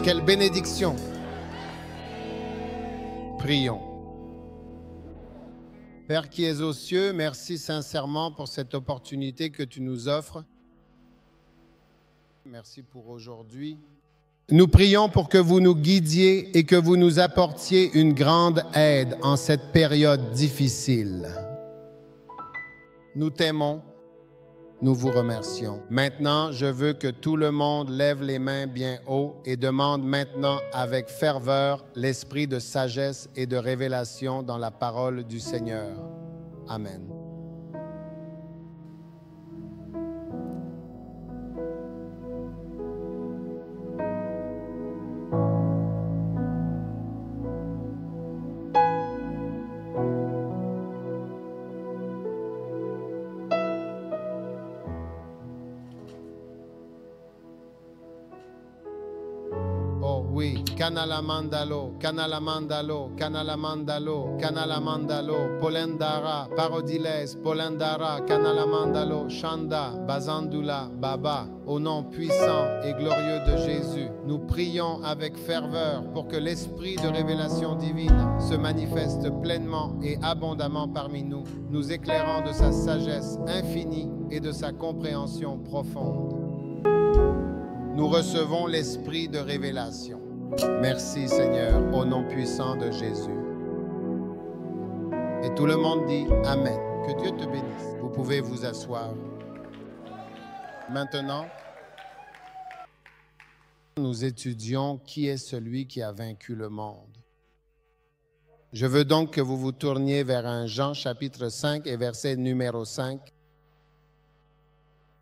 Quelle bénédiction. Prions. Père qui es aux cieux, merci sincèrement pour cette opportunité que tu nous offres. Merci pour aujourd'hui. Nous prions pour que vous nous guidiez et que vous nous apportiez une grande aide en cette période difficile. Nous t'aimons, nous vous remercions. Maintenant, je veux que tout le monde lève les mains bien haut et demande maintenant avec ferveur l'esprit de sagesse et de révélation dans la parole du Seigneur. Amen. Oh oui, Kanalamandalo, Kanalamandalo, Kanalamandalo, Kanalamandalo, Polendara, Parodiles, Polendara, Kanalamandalo, Shanda, Bazandula, Baba. Au nom puissant et glorieux de Jésus, nous prions avec ferveur pour que l'esprit de révélation divine se manifeste pleinement et abondamment parmi nous, nous éclairant de sa sagesse infinie et de sa compréhension profonde. Nous recevons l'esprit de révélation. Merci Seigneur, au nom puissant de Jésus. Et tout le monde dit Amen. Que Dieu te bénisse. Vous pouvez vous asseoir. Maintenant, nous étudions qui est celui qui a vaincu le monde. Je veux donc que vous vous tourniez vers 1 Jean chapitre 5 et verset numéro 5.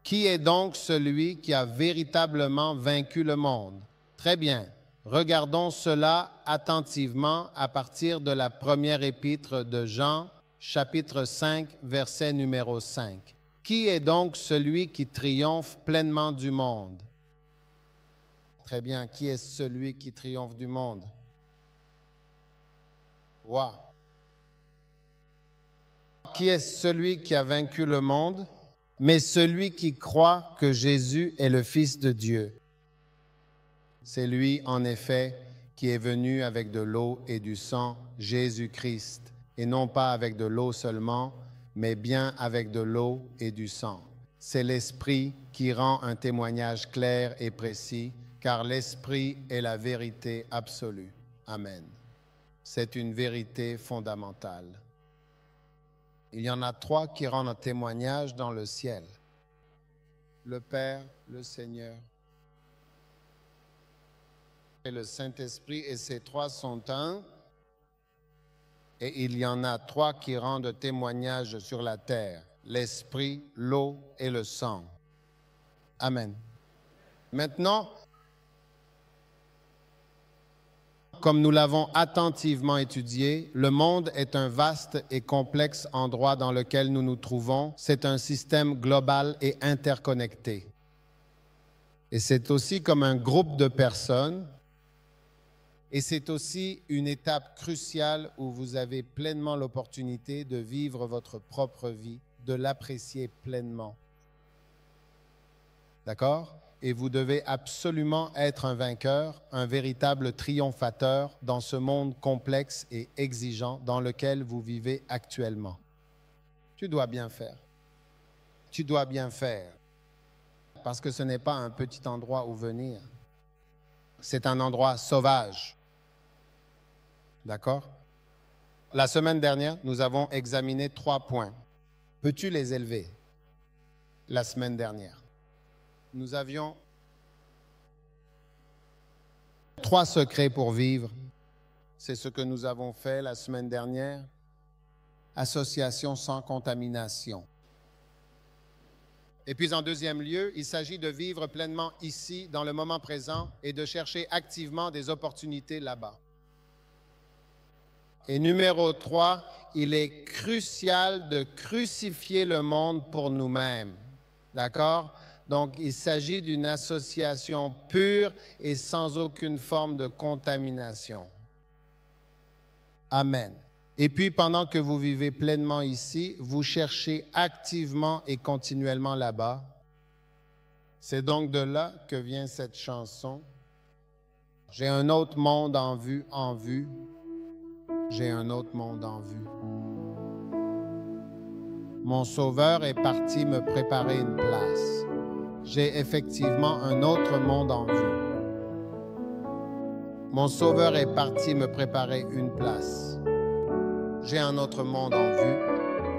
Qui est donc celui qui a véritablement vaincu le monde? Très bien. Regardons cela attentivement à partir de la première épître de Jean, chapitre 5, verset numéro 5. Qui est donc celui qui triomphe pleinement du monde? Très bien. Qui est celui qui triomphe du monde? Wow. Qui est celui qui a vaincu le monde? Mais celui qui croit que Jésus est le Fils de Dieu. C'est lui, en effet, qui est venu avec de l'eau et du sang, Jésus-Christ, et non pas avec de l'eau seulement, mais bien avec de l'eau et du sang. C'est l'Esprit qui rend un témoignage clair et précis, car l'Esprit est la vérité absolue. Amen. C'est une vérité fondamentale. Il y en a 3 qui rendent un témoignage dans le ciel. Le Père, le Seigneur et le Saint-Esprit, et ces 3 sont un. Et il y en a 3 qui rendent témoignage sur la terre, l'Esprit, l'eau et le sang. Amen. Maintenant, comme nous l'avons attentivement étudié, le monde est un vaste et complexe endroit dans lequel nous nous trouvons. C'est un système global et interconnecté. Et c'est aussi comme un groupe de personnes. Et c'est aussi une étape cruciale où vous avez pleinement l'opportunité de vivre votre propre vie, de l'apprécier pleinement. D'accord ? Et vous devez absolument être un vainqueur, un véritable triomphateur dans ce monde complexe et exigeant dans lequel vous vivez actuellement. Tu dois bien faire. Tu dois bien faire. Parce que ce n'est pas un petit endroit où venir. C'est un endroit sauvage. D'accord? La semaine dernière, nous avons examiné 3 points. Peux-tu les élever? La semaine dernière. Nous avions 3 secrets pour vivre. C'est ce que nous avons fait la semaine dernière. Association sans contamination. Et puis en deuxième lieu, il s'agit de vivre pleinement ici, dans le moment présent, et de chercher activement des opportunités là-bas. Et numéro 3, il est crucial de crucifier le monde pour nous-mêmes. D'accord? Donc, il s'agit d'une association pure et sans aucune forme de contamination. Amen. Et puis, pendant que vous vivez pleinement ici, vous cherchez activement et continuellement là-bas. C'est donc de là que vient cette chanson. J'ai un autre monde en vue, J'ai un autre monde en vue. Mon Sauveur est parti me préparer une place. J'ai effectivement un autre monde en vue. Mon Sauveur est parti me préparer une place. J'ai un autre monde en vue.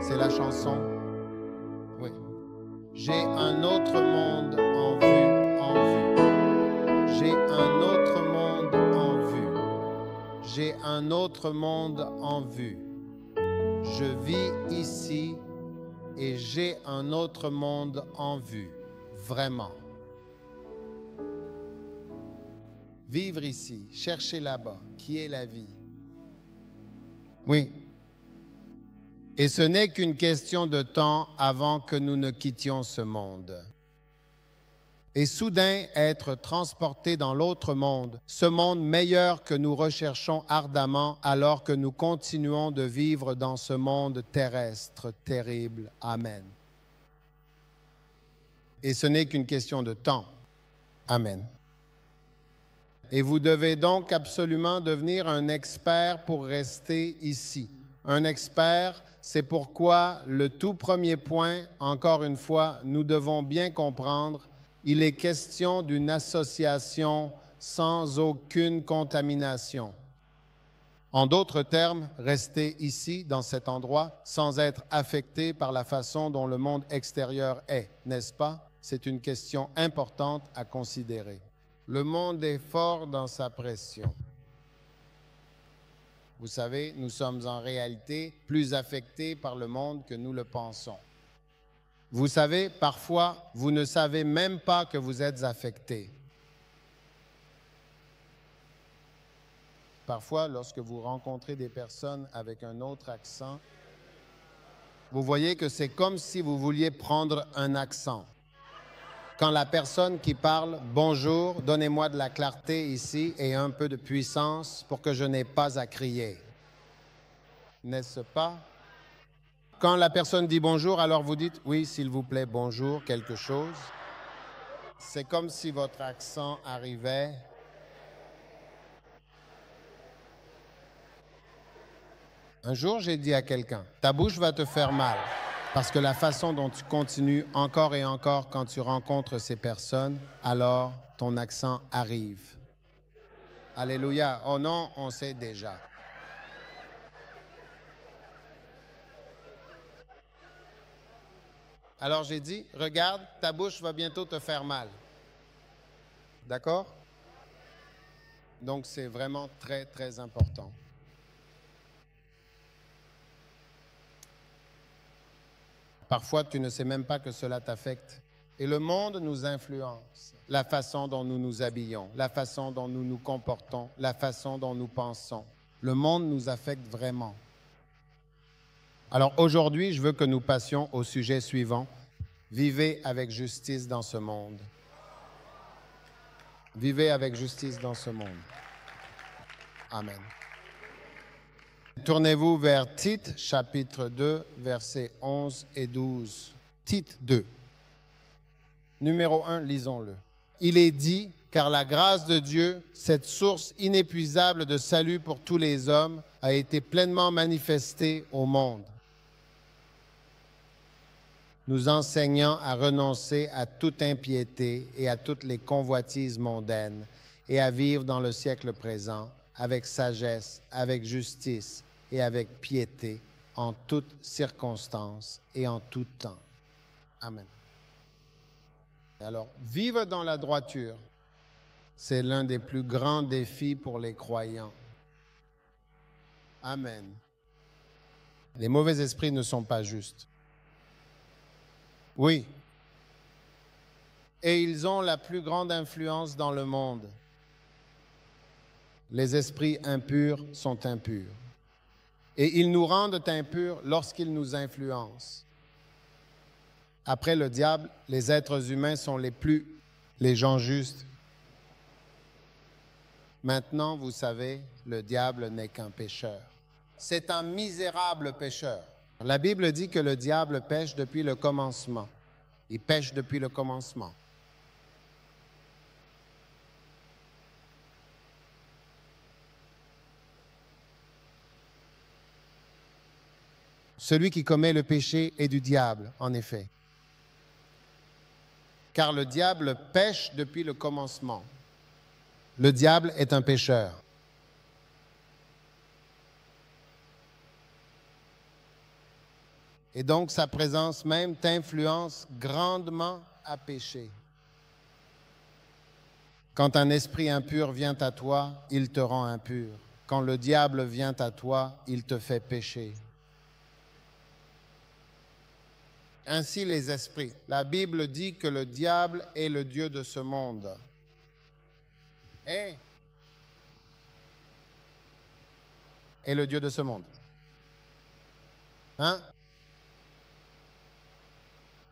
C'est la chanson. Oui. J'ai un autre monde en vue, J'ai un autre monde en vue. J'ai un autre monde en vue. Je vis ici et j'ai un autre monde en vue. Vraiment. Vivre ici, chercher là-bas, qui est la vie. Oui. Et ce n'est qu'une question de temps avant que nous ne quittions ce monde. Et soudain être transportés dans l'autre monde, ce monde meilleur que nous recherchons ardemment alors que nous continuons de vivre dans ce monde terrestre terrible. Amen. Et ce n'est qu'une question de temps. Amen. Et vous devez donc absolument devenir un expert pour rester ici. Un expert, c'est pourquoi le tout premier point, encore une fois, nous devons bien comprendre, il est question d'une association sans aucune contamination. En d'autres termes, rester ici, dans cet endroit, sans être affecté par la façon dont le monde extérieur est, n'est-ce pas? C'est une question importante à considérer. Le monde est fort dans sa pression. Vous savez, nous sommes en réalité plus affectés par le monde que nous le pensons. Vous savez, parfois, vous ne savez même pas que vous êtes affecté. Parfois, lorsque vous rencontrez des personnes avec un autre accent, vous voyez que c'est comme si vous vouliez prendre un accent. Quand la personne qui parle « Bonjour, donnez-moi de la clarté ici et un peu de puissance pour que je n'ai pas à crier. » N'est-ce pas? Quand la personne dit bonjour, alors vous dites « Oui, s'il vous plaît, bonjour, quelque chose. » C'est comme si votre accent arrivait. Un jour, j'ai dit à quelqu'un « Ta bouche va te faire mal. » Parce que la façon dont tu continues encore et encore quand tu rencontres ces personnes, alors ton accent arrive. Alléluia. Oh non, on sait déjà. Alors j'ai dit, regarde, ta bouche va bientôt te faire mal. D'accord? Donc c'est vraiment très, très important. Parfois, tu ne sais même pas que cela t'affecte. Et le monde nous influence. La façon dont nous nous habillons, la façon dont nous nous comportons, la façon dont nous pensons. Le monde nous affecte vraiment. Alors aujourd'hui, je veux que nous passions au sujet suivant. Vivez avec justice dans ce monde. Vivez avec justice dans ce monde. Amen. Tournez-vous vers Tite, chapitre 2, versets 11 et 12. Tite 2. Numéro 1, lisons-le. Il est dit, car la grâce de Dieu, cette source inépuisable de salut pour tous les hommes, a été pleinement manifestée au monde, nous enseignant à renoncer à toute impiété et à toutes les convoitises mondaines et à vivre dans le siècle présent avec sagesse, avec justice et avec piété en toutes circonstances et en tout temps. Amen. Alors, vivre dans la droiture, c'est l'un des plus grands défis pour les croyants. Amen. Les mauvais esprits ne sont pas justes. Oui. Et ils ont la plus grande influence dans le monde. Les esprits impurs sont impurs. Et ils nous rendent impurs lorsqu'ils nous influencent. Après le diable, les êtres humains sont les gens justes. Maintenant, vous savez, le diable n'est qu'un pécheur. C'est un misérable pécheur. La Bible dit que le diable pêche depuis le commencement. Il pêche depuis le commencement. Celui qui commet le péché est du diable, en effet. Car le diable pêche depuis le commencement. Le diable est un pécheur. Et donc sa présence même t'influence grandement à pécher. Quand un esprit impur vient à toi, il te rend impur. Quand le diable vient à toi, il te fait pécher. Ainsi les esprits. La Bible dit que le diable est le dieu de ce monde. Et le dieu de ce monde. Hein?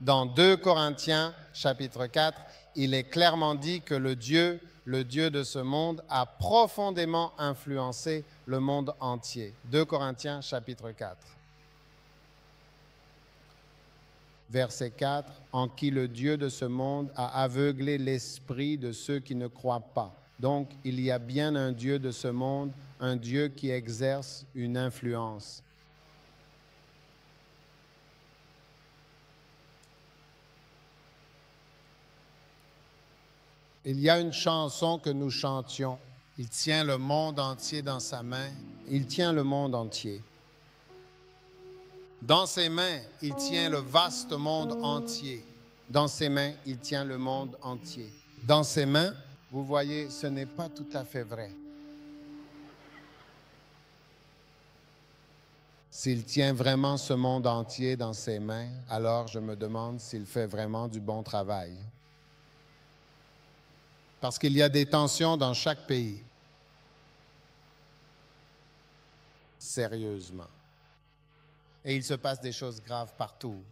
Dans 2 Corinthiens, chapitre 4, il est clairement dit que le Dieu de ce monde, a profondément influencé le monde entier. 2 Corinthiens, chapitre 4. Verset 4, « En qui le Dieu de ce monde a aveuglé l'esprit de ceux qui ne croient pas. » Donc, il y a bien un Dieu de ce monde, un Dieu qui exerce une influence. Il y a une chanson que nous chantions. Il tient le monde entier dans sa main. Il tient le monde entier. Dans ses mains, il tient le vaste monde entier. Dans ses mains, il tient le monde entier. Dans ses mains, vous voyez, ce n'est pas tout à fait vrai. S'il tient vraiment ce monde entier dans ses mains, alors je me demande s'il fait vraiment du bon travail. Parce qu'il y a des tensions dans chaque pays. Sérieusement. Et il se passe des choses graves partout.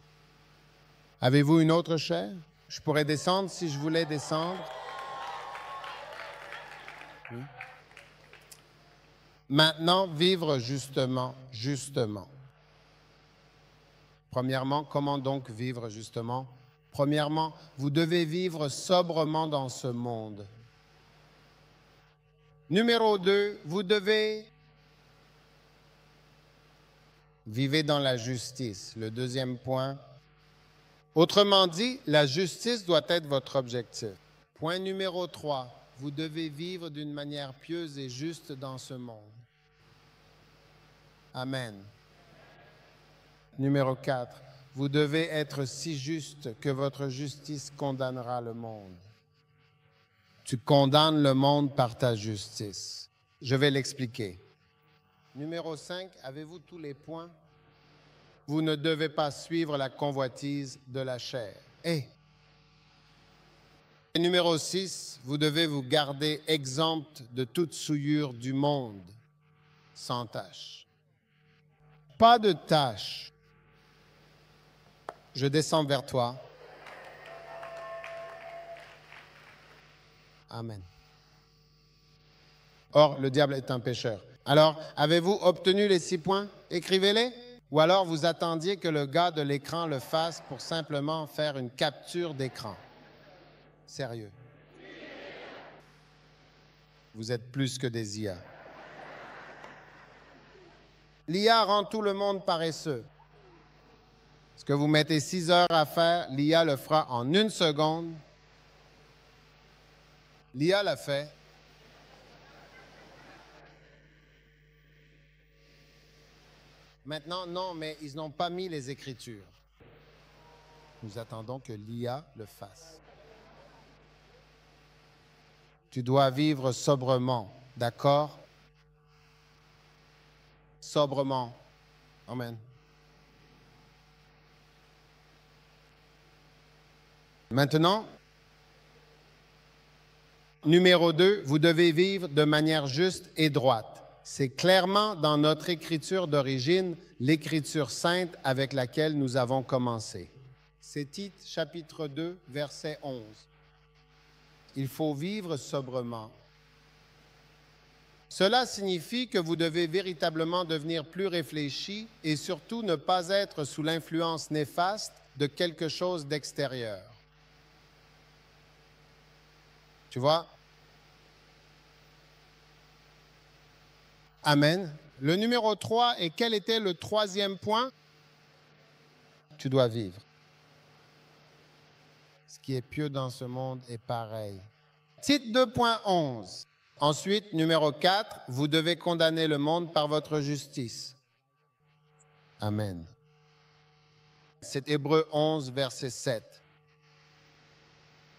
Avez-vous une autre chair? Je pourrais descendre si je voulais descendre. Oui. Maintenant, vivre justement. Premièrement, comment donc vivre justement? Premièrement, vous devez vivre sobrement dans ce monde. Numéro 2, vous devez vivre dans la justice. Le deuxième point. Autrement dit, la justice doit être votre objectif. Point numéro 3, vous devez vivre d'une manière pieuse et juste dans ce monde. Amen. Numéro 4. Vous devez être si juste que votre justice condamnera le monde. Tu condamnes le monde par ta justice. Je vais l'expliquer. Numéro 5, avez-vous tous les points? Vous ne devez pas suivre la convoitise de la chair. Et numéro 6, vous devez vous garder exempt de toute souillure du monde, sans tache. Pas de tache. Je descends vers toi. Amen. Or, le diable est un pécheur. Alors, avez-vous obtenu les 6 points? Écrivez-les. Ou alors, vous attendiez que le gars de l'écran le fasse pour simplement faire une capture d'écran. Sérieux. Vous êtes plus que des IA. L'IA rend tout le monde paresseux. Ce que vous mettez 6 heures à faire, l'IA le fera en 1 seconde. L'IA l'a fait. Maintenant, non, mais ils n'ont pas mis les Écritures. Nous attendons que l'IA le fasse. Tu dois vivre sobrement, d'accord? Sobrement. Amen. Maintenant, numéro 2, vous devez vivre de manière juste et droite. C'est clairement dans notre écriture d'origine, l'écriture sainte avec laquelle nous avons commencé. C'est Tite, chapitre 2, verset 11. Il faut vivre sobrement. Cela signifie que vous devez véritablement devenir plus réfléchi et surtout ne pas être sous l'influence néfaste de quelque chose d'extérieur. Tu vois? Amen. Le numéro 3, et quel était le 3e point? tu dois vivre. Ce qui est pieux dans ce monde est pareil. Titre 2.11. Ensuite, numéro 4, vous devez condamner le monde par votre justice. Amen. C'est Hébreux 11, verset 7.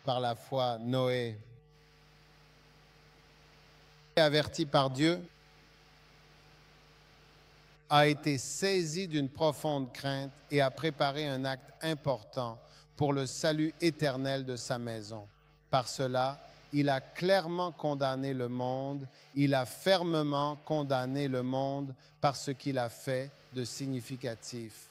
Par la foi, Noé, averti par Dieu, a été saisi d'une profonde crainte et a préparé un acte important pour le salut éternel de sa maison. Par cela, il a clairement condamné le monde, il a fermement condamné le monde par ce qu'il a fait de significatif.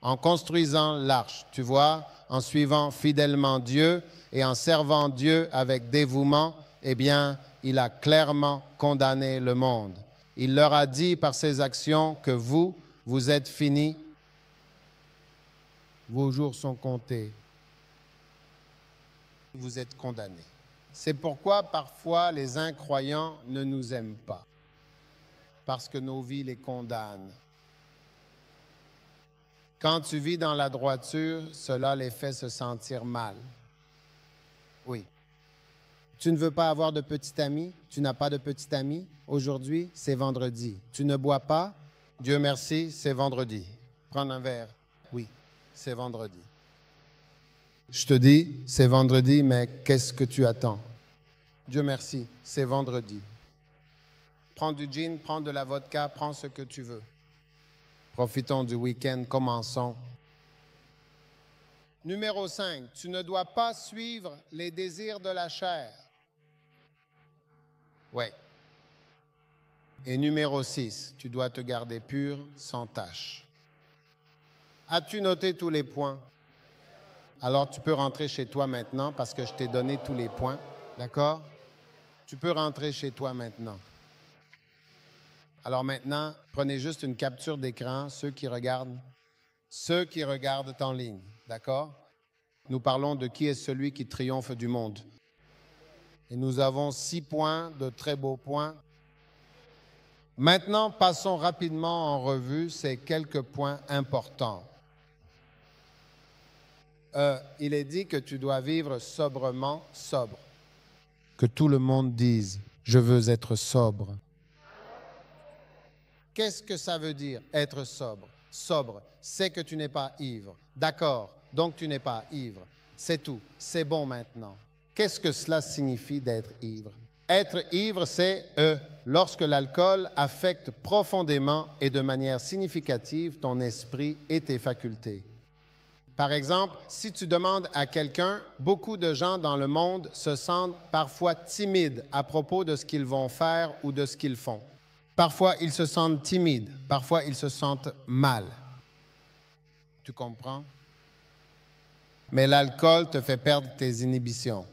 En construisant l'arche, tu vois, en suivant fidèlement Dieu et en servant Dieu avec dévouement, eh bien, il a clairement condamné le monde. Il leur a dit par ses actions que vous êtes finis, vos jours sont comptés, vous êtes condamnés. C'est pourquoi parfois les incroyants ne nous aiment pas, parce que nos vies les condamnent. Quand tu vis dans la droiture, cela les fait se sentir mal. Oui. Tu ne veux pas avoir de petit ami? Tu n'as pas de petit ami? Aujourd'hui, c'est vendredi. Tu ne bois pas? Dieu merci, c'est vendredi. Prends un verre. Oui, c'est vendredi. Je te dis, c'est vendredi, mais qu'est-ce que tu attends? Dieu merci, c'est vendredi. Prends du gin, prends de la vodka, prends ce que tu veux. Profitons du week-end, commençons. Numéro 5, tu ne dois pas suivre les désirs de la chair. Oui. Et numéro 6, tu dois te garder pur, sans tache. As-tu noté tous les points? Alors tu peux rentrer chez toi maintenant parce que je t'ai donné tous les points. D'accord? Tu peux rentrer chez toi maintenant. Alors maintenant, prenez juste une capture d'écran, ceux qui regardent en ligne. D'accord? Nous parlons de qui est celui qui triomphe du monde. Et nous avons 6 points, de très beaux points. Maintenant, passons rapidement en revue ces quelques points importants. Il est dit que tu dois vivre sobrement, sobre. Que tout le monde dise, je veux être sobre. Qu'est-ce que ça veut dire, être sobre? Sobre, c'est que tu n'es pas ivre. D'accord, donc tu n'es pas ivre. C'est tout, c'est bon maintenant. Qu'est-ce que cela signifie d'être ivre? Être ivre, c'est lorsque l'alcool affecte profondément et de manière significative ton esprit et tes facultés. Par exemple, si tu demandes à quelqu'un, beaucoup de gens dans le monde se sentent parfois timides à propos de ce qu'ils vont faire ou de ce qu'ils font. Parfois, ils se sentent timides, parfois, ils se sentent mal. Tu comprends? Mais l'alcool te fait perdre tes inhibitions.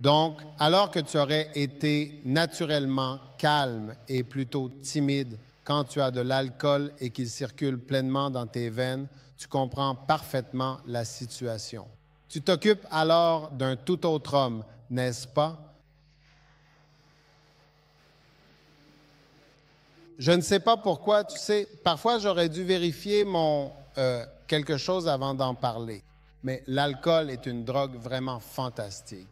Donc, alors que tu aurais été naturellement calme et plutôt timide quand tu as de l'alcool et qu'il circule pleinement dans tes veines, tu comprends parfaitement la situation. Tu t'occupes alors d'un tout autre homme, n'est-ce pas? Je ne sais pas pourquoi, tu sais, parfois j'aurais dû vérifier quelque chose avant d'en parler, mais l'alcool est une drogue vraiment fantastique.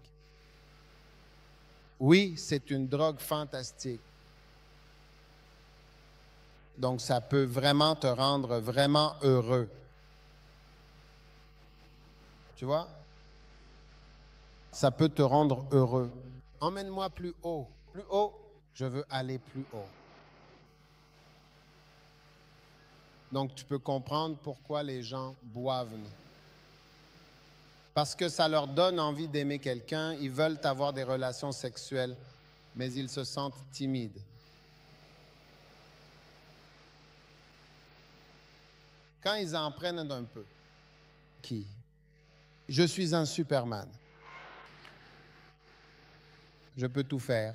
Oui, c'est une drogue fantastique. Donc, ça peut vraiment te rendre vraiment heureux. Tu vois? Ça peut te rendre heureux. Emmène-moi plus haut. Plus haut, je veux aller plus haut. Donc, tu peux comprendre pourquoi les gens boivent. Parce que ça leur donne envie d'aimer quelqu'un, ils veulent avoir des relations sexuelles, mais ils se sentent timides. Quand ils en prennent un peu. Qui? Je suis un Superman. Je peux tout faire.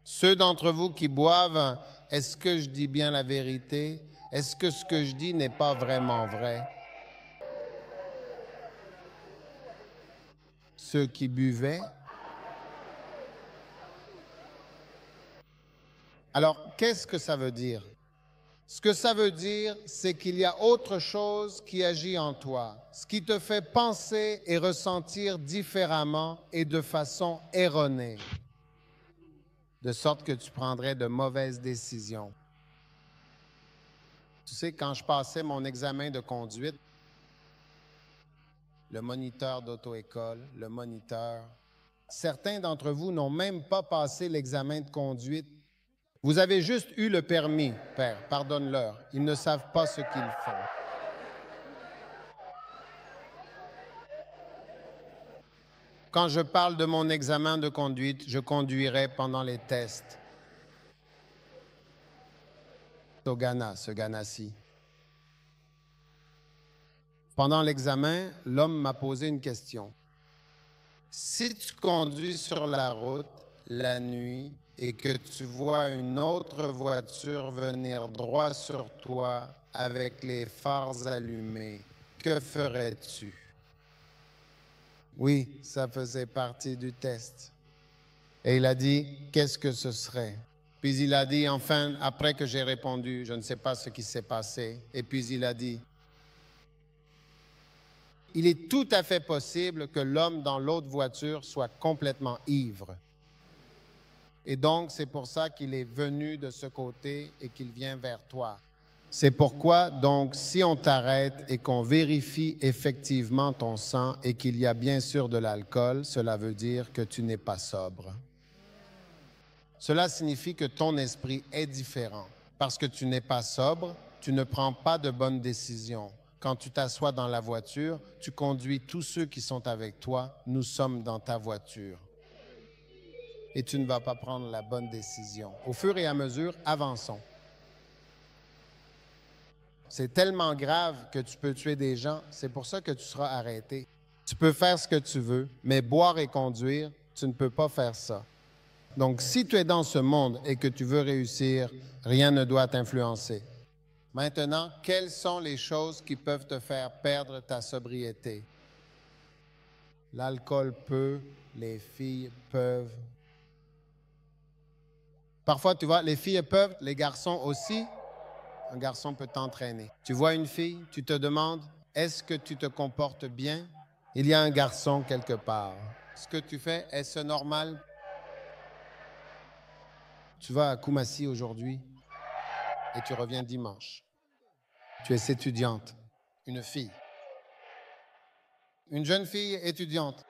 Ceux d'entre vous qui boivent, est-ce que je dis bien la vérité? Est-ce que ce que je dis n'est pas vraiment vrai? Ceux qui buvaient, Alors, qu'est-ce que ça veut dire? Ce que ça veut dire, c'est qu'il y a autre chose qui agit en toi, ce qui te fait penser et ressentir différemment et de façon erronée, de sorte que tu prendrais de mauvaises décisions. Tu sais, quand je passais mon examen de conduite, le moniteur d'auto-école, le moniteur, certains d'entre vous n'ont même pas passé l'examen de conduite. Vous avez juste eu le permis, Père, pardonne-leur. Ils ne savent pas ce qu'ils font. Quand je parle de mon examen de conduite, je conduirai pendant les tests. Au Ghana, ce Ghana-ci. Pendant l'examen, l'homme m'a posé une question. Si tu conduis sur la route la nuit et que tu vois une autre voiture venir droit sur toi avec les phares allumés, que ferais-tu? Oui, ça faisait partie du test. Et il a dit, qu'est-ce que ce serait? Puis il a dit, enfin, après que j'ai répondu, je ne sais pas ce qui s'est passé. Et puis il a dit, il est tout à fait possible que l'homme dans l'autre voiture soit complètement ivre. Et donc, c'est pour ça qu'il est venu de ce côté et qu'il vient vers toi. C'est pourquoi, donc, si on t'arrête et qu'on vérifie effectivement ton sang et qu'il y a bien sûr de l'alcool, cela veut dire que tu n'es pas sobre. Cela signifie que ton esprit est différent. Parce que tu n'es pas sobre, tu ne prends pas de bonnes décisions. Quand tu t'assois dans la voiture, tu conduis tous ceux qui sont avec toi. Nous sommes dans ta voiture. Et tu ne vas pas prendre la bonne décision. Au fur et à mesure, avançons. C'est tellement grave que tu peux tuer des gens. C'est pour ça que tu seras arrêté. Tu peux faire ce que tu veux, mais boire et conduire, tu ne peux pas faire ça. Donc, si tu es dans ce monde et que tu veux réussir, rien ne doit t'influencer. Maintenant, quelles sont les choses qui peuvent te faire perdre ta sobriété? L'alcool peut, les filles peuvent. Parfois, tu vois, les filles peuvent, les garçons aussi. Un garçon peut t'entraîner. Tu vois une fille, tu te demandes, est-ce que tu te comportes bien? Il y a un garçon quelque part. Ce que tu fais, est-ce normal? Tu vas à Kumasi aujourd'hui et tu reviens dimanche. Tu es étudiante, une fille. Une jeune fille étudiante.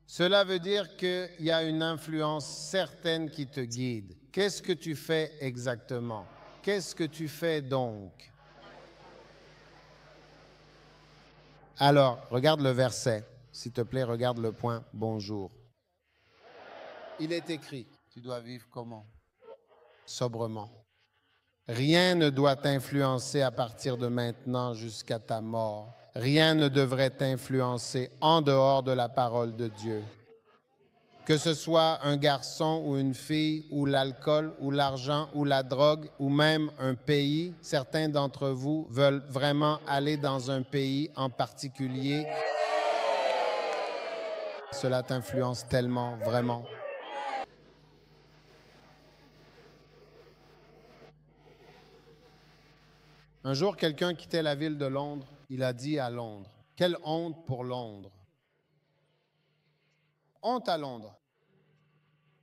Cela veut dire qu'il y a une influence certaine qui te guide. Qu'est-ce que tu fais exactement? Qu'est-ce que tu fais donc? Alors, regarde le verset. S'il te plaît, regarde le point « Bonjour ». Il est écrit, tu dois vivre comment? Sobrement. Rien ne doit t'influencer à partir de maintenant jusqu'à ta mort. Rien ne devrait t'influencer en dehors de la parole de Dieu. Que ce soit un garçon ou une fille, ou l'alcool, ou l'argent, ou la drogue, ou même un pays, certains d'entre vous veulent vraiment aller dans un pays en particulier. Cela t'influence tellement, vraiment. Un jour, quelqu'un quittait la ville de Londres. Il a dit à Londres, « Quelle honte pour Londres! » Honte à Londres.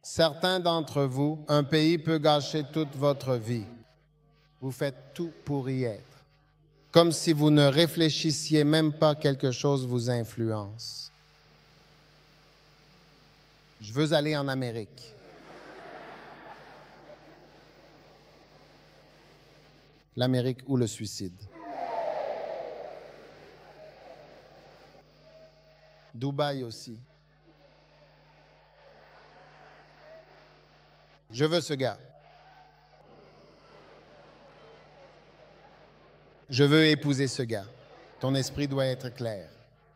Certains d'entre vous, un pays peut gâcher toute votre vie. Vous faites tout pour y être. Comme si vous ne réfléchissiez même pas quelque chose vous influence. Je veux aller en Amérique. L'Amérique ou le suicide. Dubaï aussi. Je veux ce gars. Je veux épouser ce gars. Ton esprit doit être clair.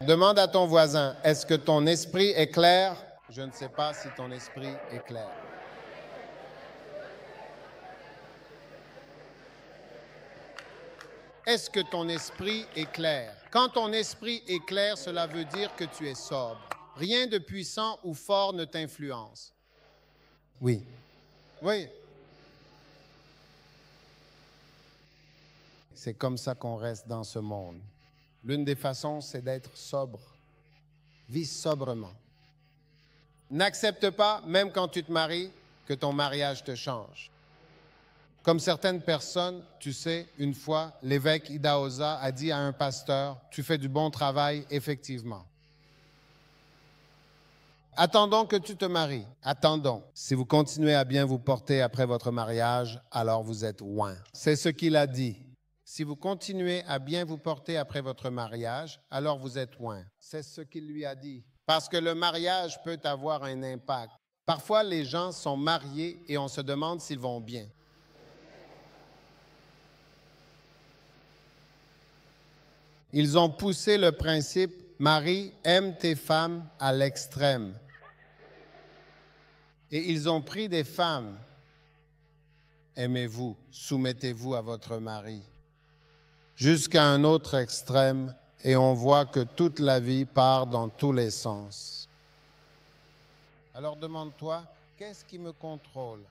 Demande à ton voisin, est-ce que ton esprit est clair? Je ne sais pas si ton esprit est clair. Est-ce que ton esprit est clair? Quand ton esprit est clair, cela veut dire que tu es sobre. Rien de puissant ou fort ne t'influence. Oui. Oui. C'est comme ça qu'on reste dans ce monde. L'une des façons, c'est d'être sobre. Vis sobrement. N'accepte pas, même quand tu te maries, que ton mariage te change. Comme certaines personnes, tu sais, une fois, l'évêque Idahosa a dit à un pasteur, « Tu fais du bon travail, effectivement. Attendons que tu te maries. Attendons. Si vous continuez à bien vous porter après votre mariage, alors vous êtes oint. » C'est ce qu'il a dit. Si vous continuez à bien vous porter après votre mariage, alors vous êtes oint. C'est ce qu'il lui a dit. Parce que le mariage peut avoir un impact. Parfois, les gens sont mariés et on se demande s'ils vont bien. Ils ont poussé le principe « Marie, aime tes femmes à l'extrême ». Et ils ont pris des femmes. Aimez-vous, soumettez-vous à votre mari. Jusqu'à un autre extrême, et on voit que toute la vie part dans tous les sens. Alors demande-toi, qu'est-ce qui me contrôle?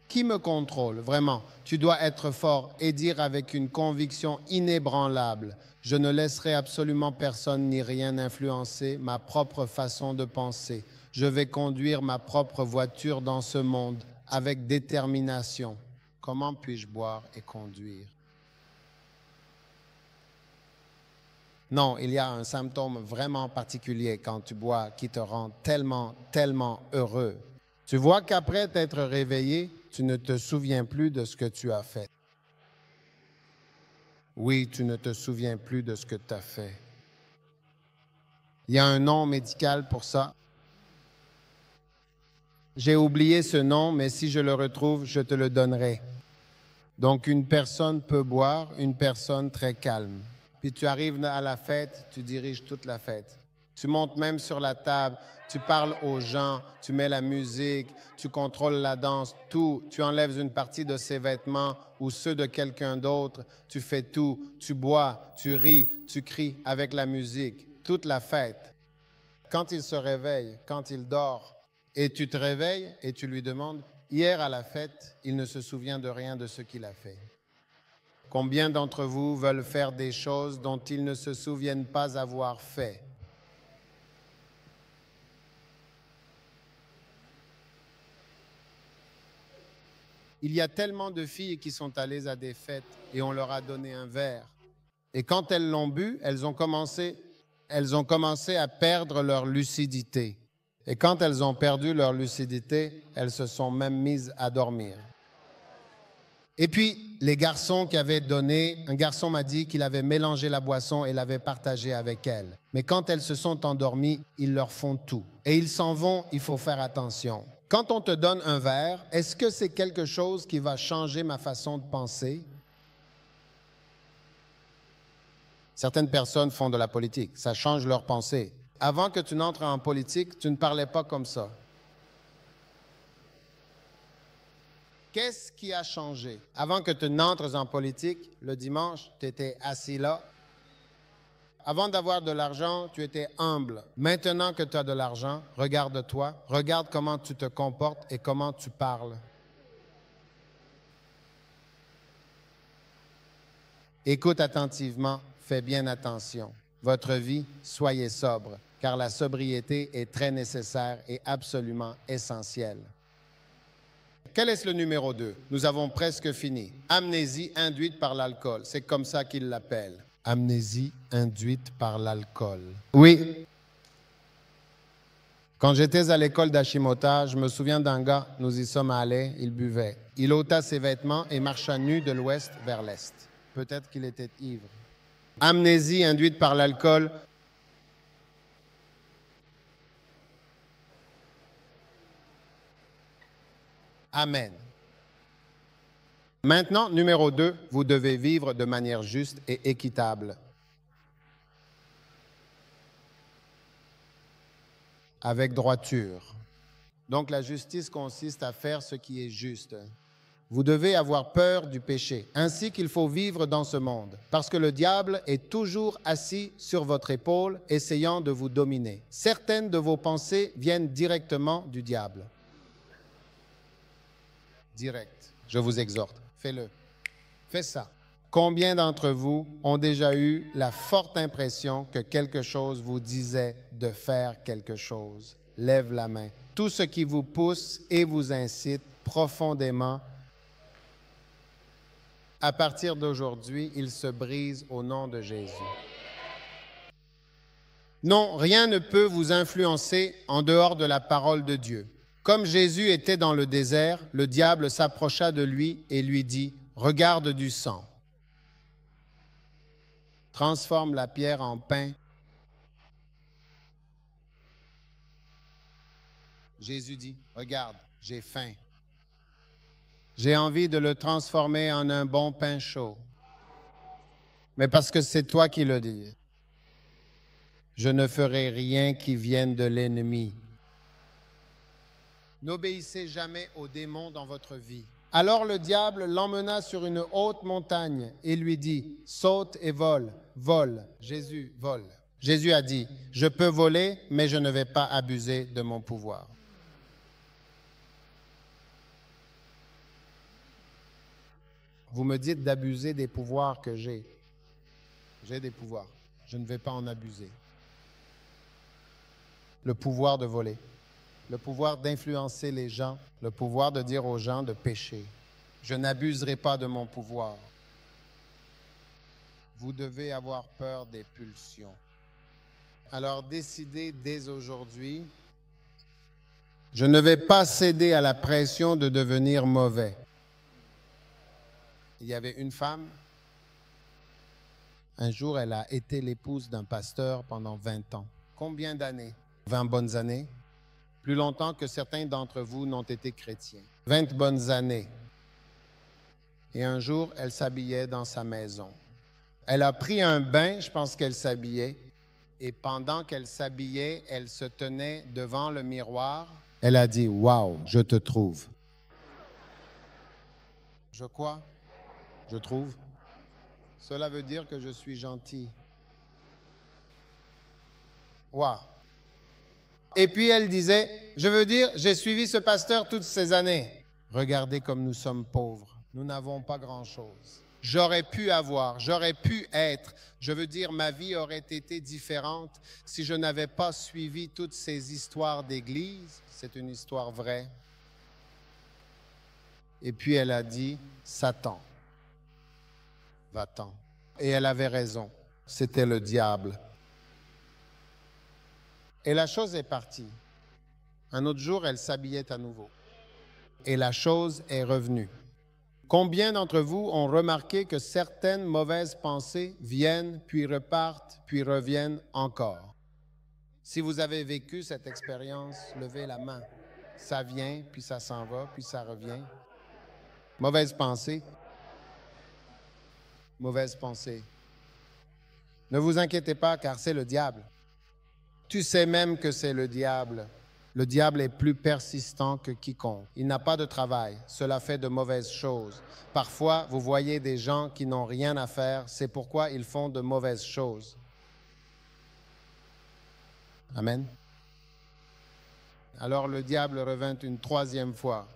Qui me contrôle, vraiment? Tu dois être fort et dire avec une conviction inébranlable, je ne laisserai absolument personne ni rien influencer ma propre façon de penser. Je vais conduire ma propre voiture dans ce monde avec détermination. Comment puis-je boire et conduire? Non, il y a un symptôme vraiment particulier quand tu bois qui te rend tellement, tellement heureux. Tu vois qu'après t'être réveillé, tu ne te souviens plus de ce que tu as fait. Oui, tu ne te souviens plus de ce que tu as fait. Il y a un nom médical pour ça. J'ai oublié ce nom, mais si je le retrouve, je te le donnerai. Donc, une personne peut boire, une personne très calme. Puis tu arrives à la fête, tu diriges toute la fête. Tu montes même sur la table, tu parles aux gens, tu mets la musique, tu contrôles la danse, tout. Tu enlèves une partie de ses vêtements ou ceux de quelqu'un d'autre, tu fais tout. Tu bois, tu ris, tu cries avec la musique, toute la fête. Quand il se réveille, quand il dort, et tu te réveilles et tu lui demandes, hier à la fête, il ne se souvient de rien de ce qu'il a fait. Combien d'entre vous veulent faire des choses dont ils ne se souviennent pas avoir fait? Il y a tellement de filles qui sont allées à des fêtes et on leur a donné un verre. Et quand elles l'ont bu, elles ont commencé à perdre leur lucidité. Et quand elles ont perdu leur lucidité, elles se sont même mises à dormir. Et puis, les garçons qui avaient donné, un garçon m'a dit qu'il avait mélangé la boisson et l'avait partagée avec elles. Mais quand elles se sont endormies, ils leur font tout. Et ils s'en vont, il faut faire attention. Quand on te donne un verre, est-ce que c'est quelque chose qui va changer ma façon de penser? Certaines personnes font de la politique, ça change leur pensée. Avant que tu n'entres en politique, tu ne parlais pas comme ça. Qu'est-ce qui a changé? Avant que tu n'entres en politique, le dimanche, tu étais assis là. Avant d'avoir de l'argent, tu étais humble. Maintenant que tu as de l'argent, regarde-toi, regarde comment tu te comportes et comment tu parles. Écoute attentivement, fais bien attention. Votre vie, soyez sobre, car la sobriété est très nécessaire et absolument essentielle. Quel est le numéro 2? Nous avons presque fini. Amnésie induite par l'alcool. C'est comme ça qu'il l'appelle. Amnésie induite par l'alcool. Oui. Quand j'étais à l'école d'Hashimota, je me souviens d'un gars, nous y sommes allés, il buvait. Il ôta ses vêtements et marcha nu de l'ouest vers l'est. Peut-être qu'il était ivre. Amnésie induite par l'alcool. Amen. Maintenant, numéro 2, vous devez vivre de manière juste et équitable. Avec droiture. Donc la justice consiste à faire ce qui est juste. Vous devez avoir peur du péché, ainsi qu'il faut vivre dans ce monde, parce que le diable est toujours assis sur votre épaule, essayant de vous dominer. Certaines de vos pensées viennent directement du diable. direct. Je vous exhorte, fais-le. Fais ça. Combien d'entre vous ont déjà eu la forte impression que quelque chose vous disait de faire quelque chose? Lève la main. Tout ce qui vous pousse et vous incite profondément, à partir d'aujourd'hui, il se brise au nom de Jésus. Non, rien ne peut vous influencer en dehors de la parole de Dieu. Comme Jésus était dans le désert, le diable s'approcha de lui et lui dit, « Regarde du sang. Transforme la pierre en pain. » Jésus dit, « Regarde, j'ai faim. J'ai envie de le transformer en un bon pain chaud. Mais parce que c'est toi qui le dis, je ne ferai rien qui vienne de l'ennemi. » N'obéissez jamais aux démons dans votre vie. Alors le diable l'emmena sur une haute montagne et lui dit, « Saute et vole, vole. » Jésus vole. Jésus a dit, « Je peux voler, mais je ne vais pas abuser de mon pouvoir. » Vous me dites d'abuser des pouvoirs que j'ai. J'ai des pouvoirs. Je ne vais pas en abuser. Le pouvoir de voler. Le pouvoir d'influencer les gens, le pouvoir de dire aux gens de pécher. Je n'abuserai pas de mon pouvoir. Vous devez avoir peur des pulsions. Alors décidez dès aujourd'hui, je ne vais pas céder à la pression de devenir mauvais. Il y avait une femme, un jour elle a été l'épouse d'un pasteur pendant 20 ans. Combien d'années? 20 bonnes années. Plus longtemps que certains d'entre vous n'ont été chrétiens. 20 bonnes années. Et un jour, elle s'habillait dans sa maison. Elle a pris un bain, je pense qu'elle s'habillait, et pendant qu'elle s'habillait, elle se tenait devant le miroir. Elle a dit, « Wow, je te trouve. » Je crois, je trouve. Cela veut dire que je suis gentil. Wow. Et puis elle disait, je veux dire, j'ai suivi ce pasteur toutes ces années. Regardez comme nous sommes pauvres. Nous n'avons pas grand-chose. J'aurais pu avoir, j'aurais pu être. Je veux dire, ma vie aurait été différente si je n'avais pas suivi toutes ces histoires d'église. C'est une histoire vraie. Et puis elle a dit, Satan, va-t'en. Et elle avait raison. C'était le diable. Et la chose est partie. Un autre jour, elle s'habillait à nouveau. Et la chose est revenue. Combien d'entre vous ont remarqué que certaines mauvaises pensées viennent, puis repartent, puis reviennent encore? Si vous avez vécu cette expérience, levez la main. Ça vient, puis ça s'en va, puis ça revient. Mauvaise pensée. Mauvaise pensée. Ne vous inquiétez pas, car c'est le diable. Tu sais même que c'est le diable. Le diable est plus persistant que quiconque. Il n'a pas de travail. Cela fait de mauvaises choses. Parfois, vous voyez des gens qui n'ont rien à faire. C'est pourquoi ils font de mauvaises choses. Amen. Alors le diable revint une troisième fois.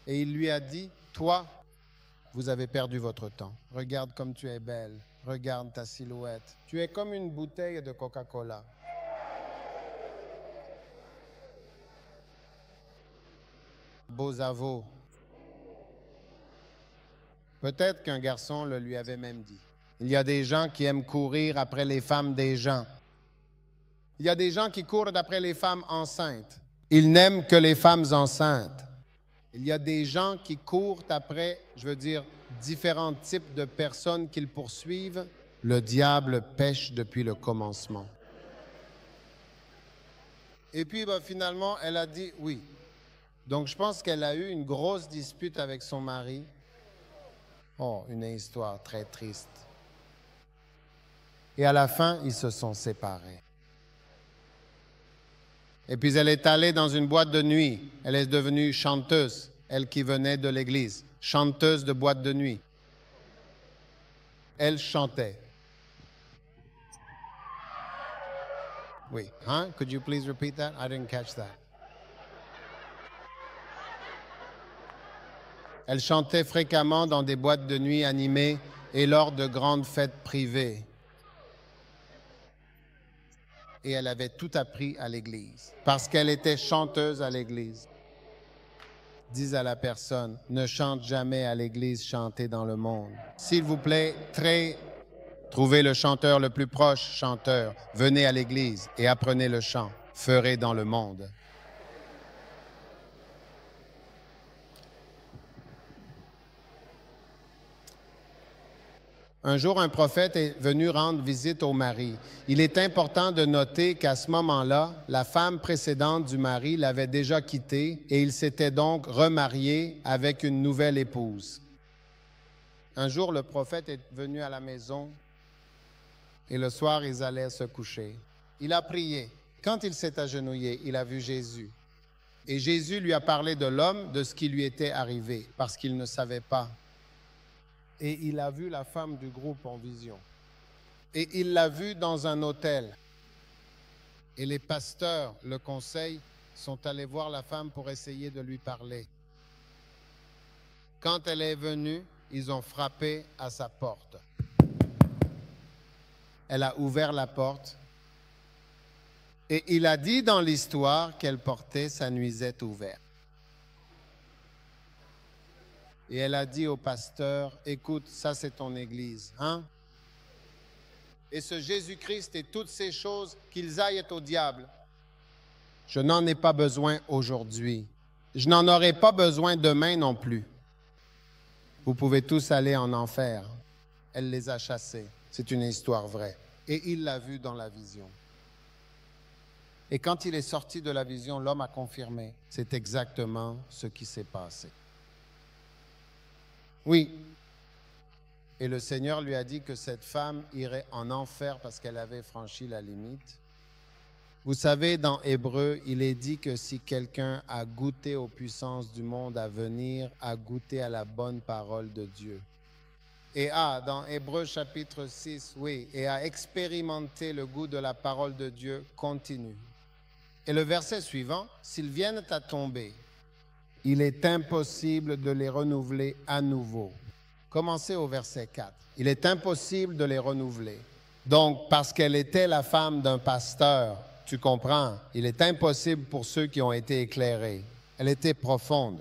Et il lui a dit, « Toi, vous avez perdu votre temps. Regarde comme tu es belle. Regarde ta silhouette. Tu es comme une bouteille de Coca-Cola. » Beaux avaux. Peut-être qu'un garçon le lui avait même dit. Il y a des gens qui aiment courir après les femmes des gens. Il y a des gens qui courent après les femmes enceintes. Ils n'aiment que les femmes enceintes. Il y a des gens qui courent après, je veux dire, différents types de personnes qu'ils poursuivent. Le diable pêche depuis le commencement. Et puis, finalement, elle a dit oui. Donc, je pense qu'elle a eu une grosse dispute avec son mari. Oh, une histoire très triste. Et à la fin, ils se sont séparés. Et puis, elle est allée dans une boîte de nuit. Elle est devenue chanteuse, elle qui venait de l'église. Chanteuse de boîte de nuit. Elle chantait. Oui. Huh? Could you please repeat that? I didn't catch that. Elle chantait fréquemment dans des boîtes de nuit animées et lors de grandes fêtes privées. Et elle avait tout appris à l'Église, parce qu'elle était chanteuse à l'Église. Dis à la personne, ne chante jamais à l'Église, chantez dans le monde. S'il vous plaît, trouvez le chanteur le plus proche, chanteur. Venez à l'Église et apprenez le chant. Ferez dans le monde. Un jour, un prophète est venu rendre visite au mari. Il est important de noter qu'à ce moment-là, la femme précédente du mari l'avait déjà quitté et il s'était donc remarié avec une nouvelle épouse. Un jour, le prophète est venu à la maison et le soir, ils allaient se coucher. Il a prié. Quand il s'est agenouillé, il a vu Jésus. Et Jésus lui a parlé de l'homme, de ce qui lui était arrivé, parce qu'il ne savait pas. Et il a vu la femme du groupe en vision. Et il l'a vue dans un hôtel. Et les pasteurs, le conseil, sont allés voir la femme pour essayer de lui parler. Quand elle est venue, ils ont frappé à sa porte. Elle a ouvert la porte. Et il a dit dans l'histoire qu'elle portait sa nuisette ouverte. Et elle a dit au pasteur, écoute, ça c'est ton église, hein? Et ce Jésus-Christ et toutes ces choses, qu'ils aillent au diable. Je n'en ai pas besoin aujourd'hui. Je n'en aurai pas besoin demain non plus. Vous pouvez tous aller en enfer. Elle les a chassés. C'est une histoire vraie. Et il l'a vu dans la vision. Et quand il est sorti de la vision, l'homme a confirmé. C'est exactement ce qui s'est passé. Oui. Et le Seigneur lui a dit que cette femme irait en enfer parce qu'elle avait franchi la limite. Vous savez, dans Hébreu, il est dit que si quelqu'un a goûté aux puissances du monde à venir, a goûté à la bonne parole de Dieu. Et dans Hébreu chapitre 6, oui, et a expérimenté le goût de la parole de Dieu, continue. Et le verset suivant, s'ils viennent à tomber, il est impossible de les renouveler à nouveau. Commencez au verset 4. Il est impossible de les renouveler. Donc, parce qu'elle était la femme d'un pasteur, tu comprends, il est impossible pour ceux qui ont été éclairés. Elle était profonde.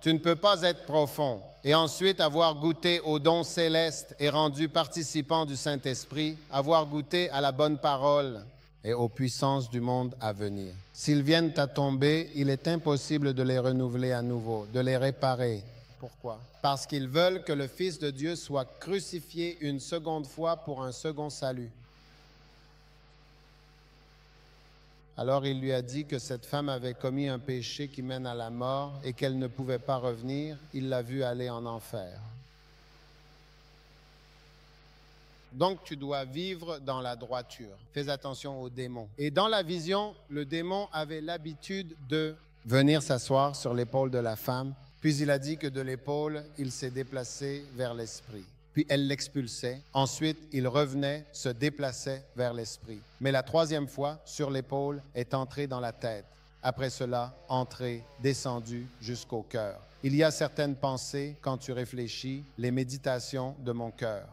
Tu ne peux pas être profond et ensuite avoir goûté aux dons célestes et rendu participant du Saint-Esprit, avoir goûté à la bonne parole et aux puissances du monde à venir. S'ils viennent à tomber, il est impossible de les renouveler à nouveau, de les réparer. Pourquoi? Parce qu'ils veulent que le Fils de Dieu soit crucifié une seconde fois pour un second salut. Alors il lui a dit que cette femme avait commis un péché qui mène à la mort et qu'elle ne pouvait pas revenir. Il l'a vue aller en enfer. Donc tu dois vivre dans la droiture. Fais attention aux démons. Et dans la vision, le démon avait l'habitude de venir s'asseoir sur l'épaule de la femme. Puis il a dit que de l'épaule, il s'est déplacé vers l'esprit. Puis elle l'expulsait. Ensuite, il revenait, se déplaçait vers l'esprit. Mais la troisième fois, sur l'épaule, est entré dans la tête. Après cela, entré, descendu jusqu'au cœur. Il y a certaines pensées, quand tu réfléchis, les méditations de mon cœur.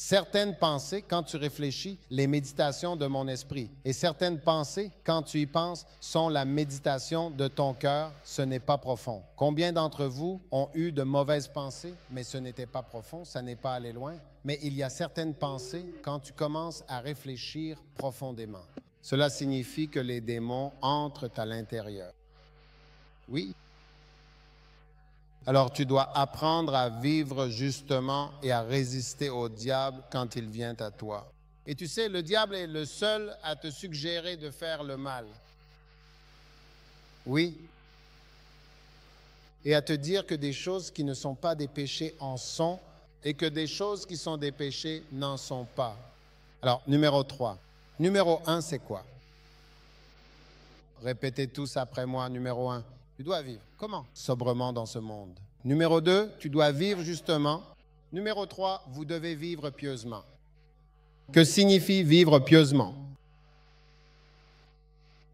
Certaines pensées, quand tu réfléchis, les méditations de mon esprit. Et certaines pensées, quand tu y penses, sont la méditation de ton cœur. Ce n'est pas profond. Combien d'entre vous ont eu de mauvaises pensées, mais ce n'était pas profond, ça n'est pas allé loin? Mais il y a certaines pensées, quand tu commences à réfléchir profondément. Cela signifie que les démons entrent à l'intérieur. Oui. Alors tu dois apprendre à vivre justement et à résister au diable quand il vient à toi. Et tu sais, le diable est le seul à te suggérer de faire le mal. Oui. Et à te dire que des choses qui ne sont pas des péchés en sont et que des choses qui sont des péchés n'en sont pas. Alors, numéro 3. Numéro 1, c'est quoi? Répétez tous après moi. Numéro 1. Tu dois vivre. Comment? Sobrement dans ce monde. Numéro 2, tu dois vivre justement. Numéro 3, vous devez vivre pieusement. Que signifie vivre pieusement?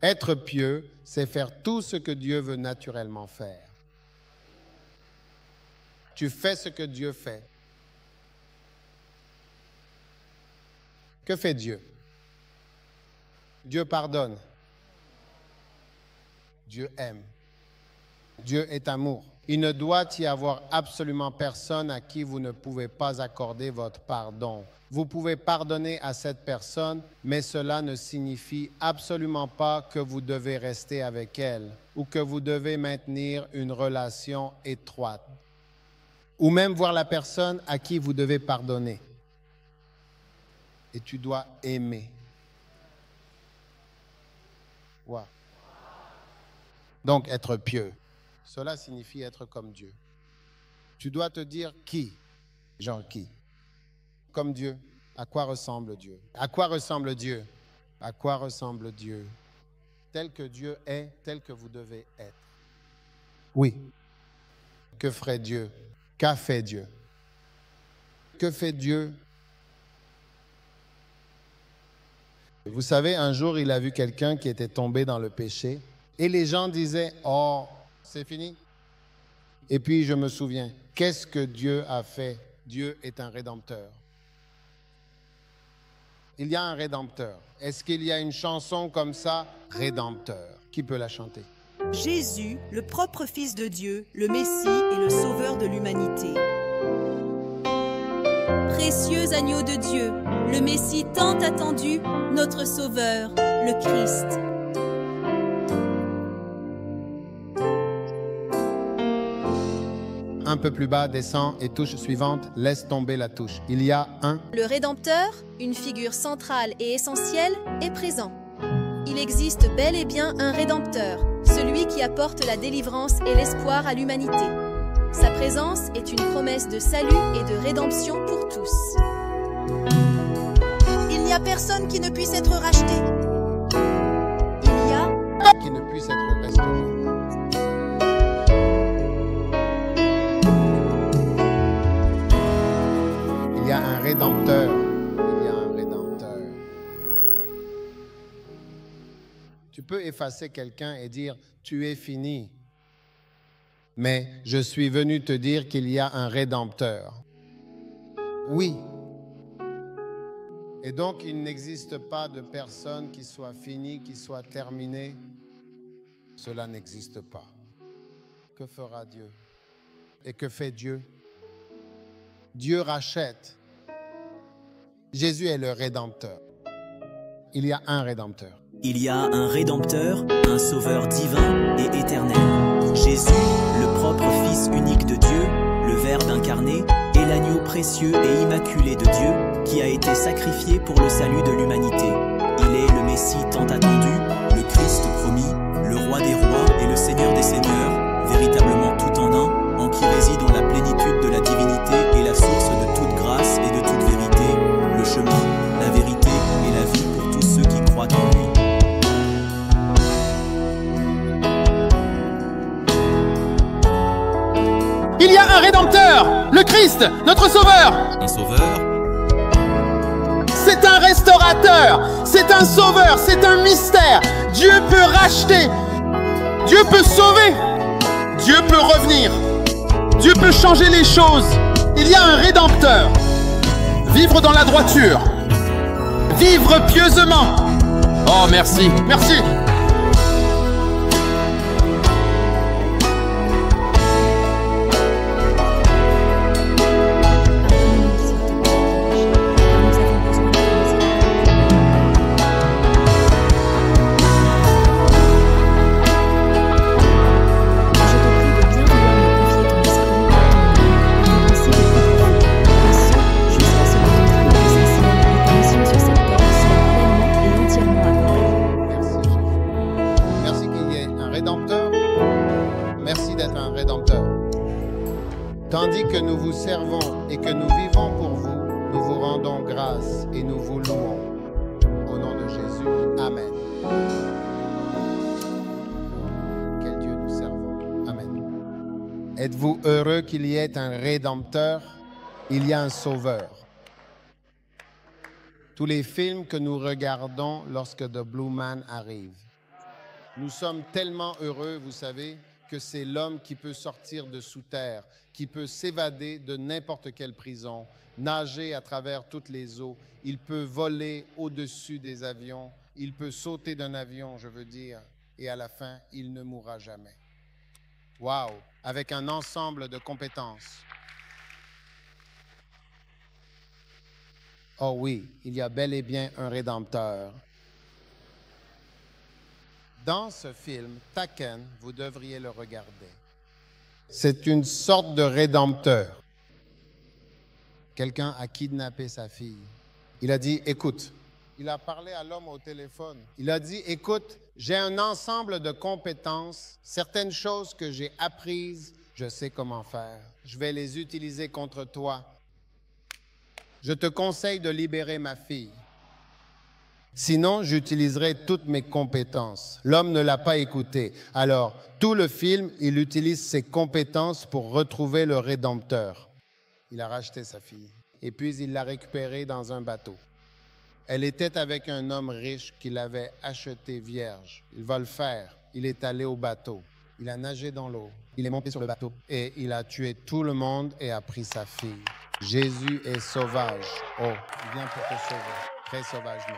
Être pieux, c'est faire tout ce que Dieu veut naturellement faire. Tu fais ce que Dieu fait. Que fait Dieu? Dieu pardonne. Dieu aime. Dieu est amour. Il ne doit y avoir absolument personne à qui vous ne pouvez pas accorder votre pardon. Vous pouvez pardonner à cette personne, mais cela ne signifie absolument pas que vous devez rester avec elle ou que vous devez maintenir une relation étroite ou même voir la personne à qui vous devez pardonner. Et tu dois aimer. Wow. Donc, être pieux, cela signifie être comme Dieu. Tu dois te dire qui? Genre qui? Comme Dieu. À quoi ressemble Dieu? À quoi ressemble Dieu? À quoi ressemble Dieu? Tel que Dieu est, tel que vous devez être. Oui. Que ferait Dieu? Qu'a fait Dieu? Que fait Dieu? Vous savez, un jour, il a vu quelqu'un qui était tombé dans le péché et les gens disaient, « Oh, c'est fini. » Et puis, je me souviens, qu'est-ce que Dieu a fait? Dieu est un rédempteur. Il y a un rédempteur. Est-ce qu'il y a une chanson comme ça? Rédempteur. Qui peut la chanter? Jésus, le propre Fils de Dieu, le Messie et le Sauveur de l'humanité. Précieux agneau de Dieu, le Messie tant attendu, notre Sauveur, le Christ. Un peu plus bas, descend et touche suivante, laisse tomber la touche. Il y a un. Le Rédempteur, une figure centrale et essentielle, est présent. Il existe bel et bien un Rédempteur, celui qui apporte la délivrance et l'espoir à l'humanité. Sa présence est une promesse de salut et de rédemption pour tous. Il n'y a personne qui ne puisse être racheté. Il y a qui ne puisse être restauré. Il y a un Rédempteur. Il y a un Rédempteur. Tu peux effacer quelqu'un et dire « tu es fini ». Mais je suis venu te dire qu'il y a un Rédempteur. Oui. Et donc, il n'existe pas de personne qui soit finie, qui soit terminée. Cela n'existe pas. Que fera Dieu? Et que fait Dieu? Dieu rachète. Jésus est le Rédempteur. Il y a un Rédempteur. Il y a un Rédempteur, un Sauveur divin et éternel. Jésus, le propre Fils unique de Dieu, le Verbe incarné, est l'agneau précieux et immaculé de Dieu qui a été sacrifié pour le salut de l'humanité. Il est le Messie tant attendu, le Christ promis, le Roi des rois et le Seigneur des seigneurs, véritablement tout en un, en qui réside la plénitude de la divinité et la source de toute grâce et de toute vérité, le chemin, la vérité et la vie pour tous ceux qui croient en lui. Il y a un Rédempteur, le Christ, notre Sauveur. Un Sauveur. C'est un restaurateur, c'est un Sauveur, c'est un mystère. Dieu peut racheter, Dieu peut sauver, Dieu peut revenir, Dieu peut changer les choses. Il y a un Rédempteur. Vivre dans la droiture, vivre pieusement. Oh, merci, merci. Tandis que nous vous servons et que nous vivons pour vous, nous vous rendons grâce et nous vous louons. Au nom de Jésus. Amen. Quel Dieu nous servons. Amen. Êtes-vous heureux qu'il y ait un Rédempteur? Il y a un Sauveur. Tous les films que nous regardons lorsque The Blue Man arrive, Nous sommes tellement heureux, vous savez, que c'est l'homme qui peut sortir de sous terre, qui peut s'évader de n'importe quelle prison, nager à travers toutes les eaux. Il peut voler au-dessus des avions. Il peut sauter d'un avion, je veux dire, et à la fin, il ne mourra jamais. Wow! Avec un ensemble de compétences. Oh oui, il y a bel et bien un Rédempteur. Dans ce film, Taken, vous devriez le regarder. C'est une sorte de Rédempteur. Quelqu'un a kidnappé sa fille. Il a dit, écoute, il a parlé à l'homme au téléphone. Il a dit, écoute, j'ai un ensemble de compétences, certaines choses que j'ai apprises, je sais comment faire. Je vais les utiliser contre toi. Je te conseille de libérer ma fille. Sinon, j'utiliserai toutes mes compétences. L'homme ne l'a pas écouté. Alors, tout le film, il utilise ses compétences pour retrouver le Rédempteur. Il a racheté sa fille. Et puis, il l'a récupérée dans un bateau. Elle était avec un homme riche qui l'avait achetée vierge. Il va le faire. Il est allé au bateau. Il a nagé dans l'eau. Il est monté sur le bateau. Et il a tué tout le monde et a pris sa fille. Jésus est sauvage. Oh, il vient pour te sauver. Très sauvagement.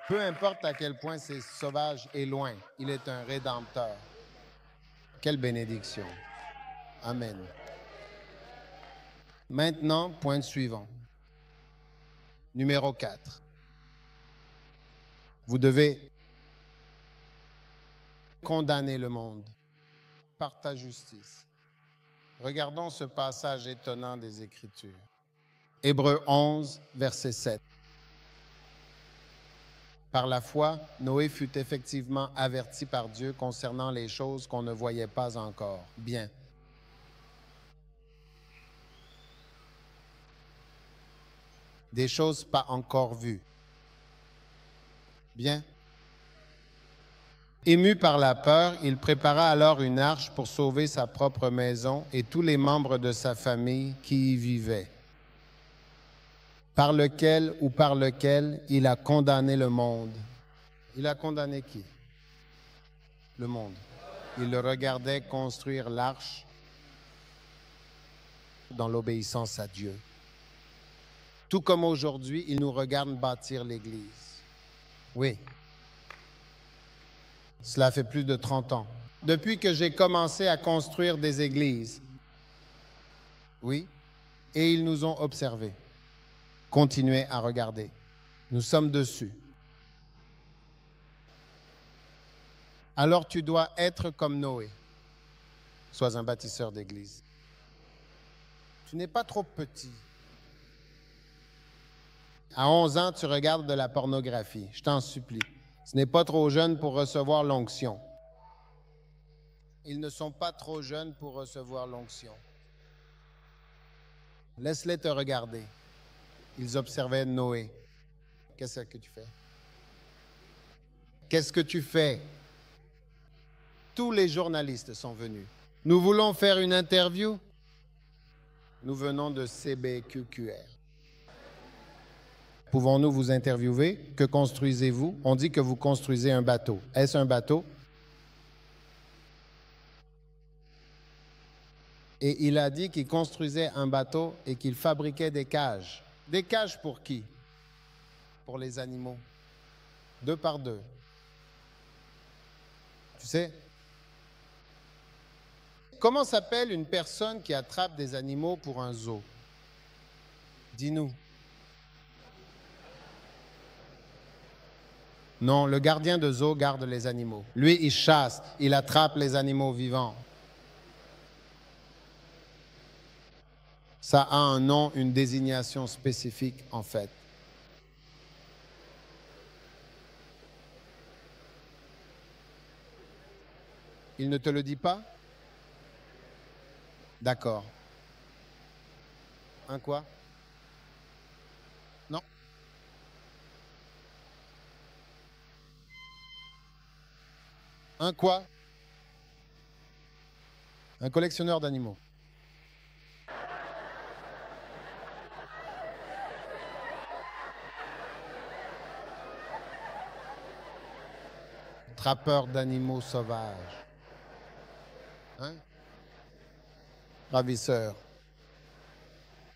Peu importe à quel point c'est sauvage et loin, il est un Rédempteur. Quelle bénédiction. Amen. Maintenant, point suivant. Numéro 4. Vous devez condamner le monde par ta justice. Regardons ce passage étonnant des Écritures. Hébreux 11, verset 7. Par la foi, Noé fut effectivement averti par Dieu concernant les choses qu'on ne voyait pas encore. Bien. Des choses pas encore vues. Bien. Ému par la peur, il prépara alors une arche pour sauver sa propre maison et tous les membres de sa famille qui y vivaient. Par lequel il a condamné le monde. Il a condamné qui? Le monde. Il le regardait construire l'arche dans l'obéissance à Dieu. Tout comme aujourd'hui, il nous regarde bâtir l'Église. Oui. Cela fait plus de 30 ans. Depuis que j'ai commencé à construire des églises. Oui. Et ils nous ont observés. Continuez à regarder. Nous sommes dessus. Alors tu dois être comme Noé. Sois un bâtisseur d'église. Tu n'es pas trop petit. À 11 ans, tu regardes de la pornographie. Je t'en supplie. Ce n'est pas trop jeune pour recevoir l'onction. Ils ne sont pas trop jeunes pour recevoir l'onction. Laisse-les te regarder. Ils observaient Noé. Qu'est-ce que tu fais? Qu'est-ce que tu fais? Tous les journalistes sont venus. Nous voulons faire une interview. Nous venons de CBQQR. Pouvons-nous vous interviewer? Que construisez-vous? On dit que vous construisez un bateau. Est-ce un bateau? Et il a dit qu'il construisait un bateau et qu'il fabriquait des cages. Des cages pour qui? Pour les animaux. 2 par 2. Tu sais? Comment s'appelle une personne qui attrape des animaux pour un zoo? Dis-nous. Non, le gardien de zoo garde les animaux. Lui, il chasse, il attrape les animaux vivants. Ça a un nom, une désignation spécifique, en fait. Il ne te le dit pas? D'accord. Un quoi? Non. Un quoi? Un collectionneur d'animaux. Attrapeur d'animaux sauvages. Hein? Ravisseur.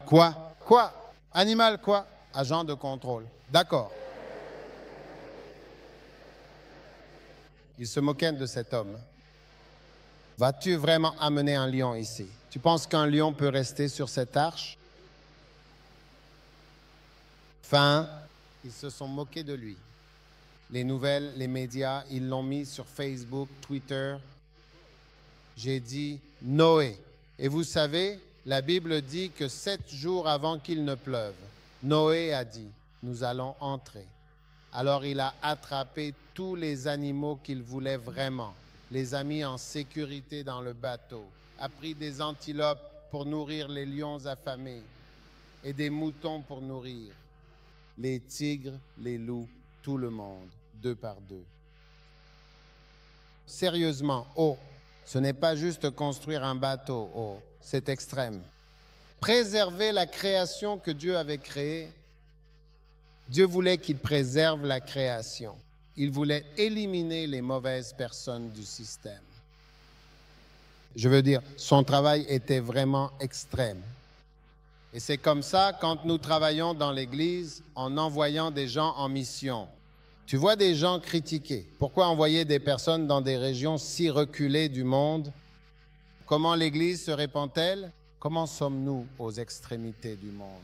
Quoi? Quoi? Animal quoi? Agent de contrôle. D'accord. Il se moquait de cet homme. Vas-tu vraiment amener un lion ici? Tu penses qu'un lion peut rester sur cette arche? Fin, ils se sont moqués de lui. Les nouvelles, les médias, ils l'ont mis sur Facebook, Twitter. J'ai dit Noé. Et vous savez, la Bible dit que 7 jours avant qu'il ne pleuve, Noé a dit, nous allons entrer. Alors il a attrapé tous les animaux qu'il voulait vraiment, les a mis en sécurité dans le bateau, a pris des antilopes pour nourrir les lions affamés et des moutons pour nourrir les tigres, les loups, tout le monde, 2 par 2. Sérieusement, ce n'est pas juste construire un bateau, c'est extrême. Préserver la création que Dieu avait créée. Dieu voulait qu'il préserve la création. Il voulait éliminer les mauvaises personnes du système. Je veux dire, son travail était vraiment extrême. Et c'est comme ça, quand nous travaillons dans l'Église, en envoyant des gens en mission. Tu vois des gens critiquer. Pourquoi envoyer des personnes dans des régions si reculées du monde? Comment l'Église se répand-elle? Comment sommes-nous aux extrémités du monde?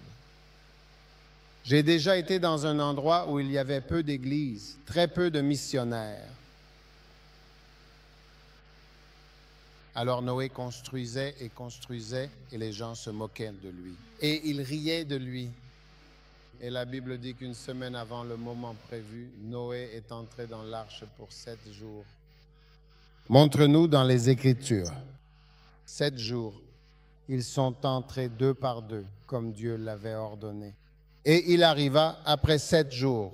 J'ai déjà été dans un endroit où il y avait peu d'églises, très peu de missionnaires. Alors Noé construisait et les gens se moquaient de lui. Et ils riaient de lui. Et la Bible dit qu'une semaine avant le moment prévu, Noé est entré dans l'arche pour 7 jours. Montre-nous dans les Écritures. 7 jours, ils sont entrés 2 par 2, comme Dieu l'avait ordonné. Et il arriva après 7 jours.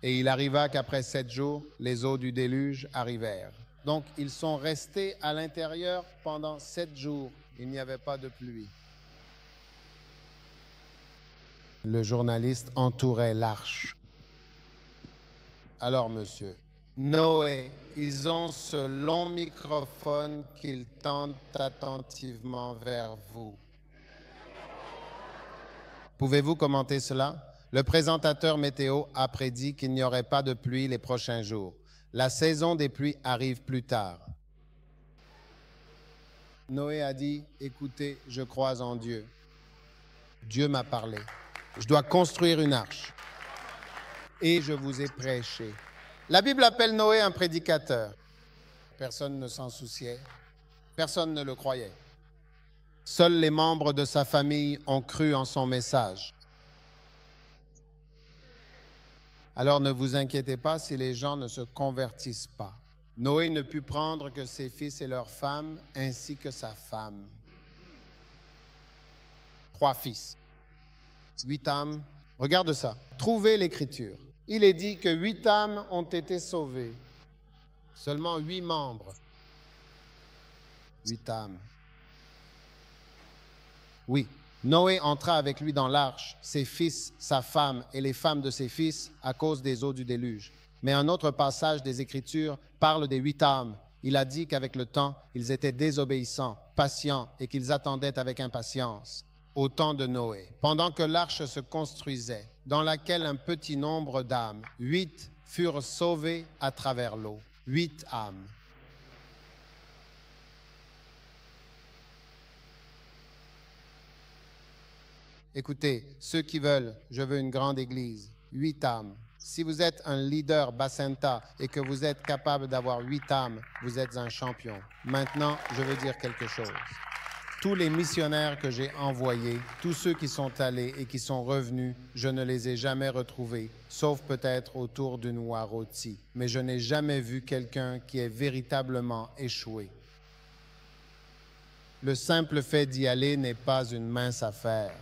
Et il arriva qu'après 7 jours, les eaux du déluge arrivèrent. Donc, ils sont restés à l'intérieur pendant 7 jours. Il n'y avait pas de pluie. Le journaliste entourait l'arche. Alors, monsieur, Noé, ils ont ce long microphone qu'ils tendent attentivement vers vous. Pouvez-vous commenter cela? Le présentateur météo a prédit qu'il n'y aurait pas de pluie les prochains jours. La saison des pluies arrive plus tard. Noé a dit, écoutez, je crois en Dieu. Dieu m'a parlé. Je dois construire une arche. Et je vous ai prêché. La Bible appelle Noé un prédicateur. Personne ne s'en souciait. Personne ne le croyait. Seuls les membres de sa famille ont cru en son message. Alors ne vous inquiétez pas si les gens ne se convertissent pas. Noé ne put prendre que ses fils et leurs femmes, ainsi que sa femme. 3 fils. 8 âmes. Regarde ça. Trouvez l'Écriture. Il est dit que 8 âmes ont été sauvées. Seulement 8 membres. 8 âmes. Oui, Noé entra avec lui dans l'arche, ses fils, sa femme et les femmes de ses fils à cause des eaux du déluge. Mais un autre passage des Écritures parle des 8 âmes. Il a dit qu'avec le temps, ils étaient désobéissants, patients et qu'ils attendaient avec impatience. Au temps de Noé, pendant que l'arche se construisait, dans laquelle un petit nombre d'âmes, 8 furent sauvées à travers l'eau. 8 âmes. Écoutez, ceux qui veulent, je veux une grande église, 8 âmes. Si vous êtes un leader Bacenta et que vous êtes capable d'avoir 8 âmes, vous êtes un champion. Maintenant, je veux dire quelque chose. Tous les missionnaires que j'ai envoyés, tous ceux qui sont allés et qui sont revenus, je ne les ai jamais retrouvés, sauf peut-être autour d'une oie rôtie. Mais je n'ai jamais vu quelqu'un qui ait véritablement échoué. Le simple fait d'y aller n'est pas une mince affaire.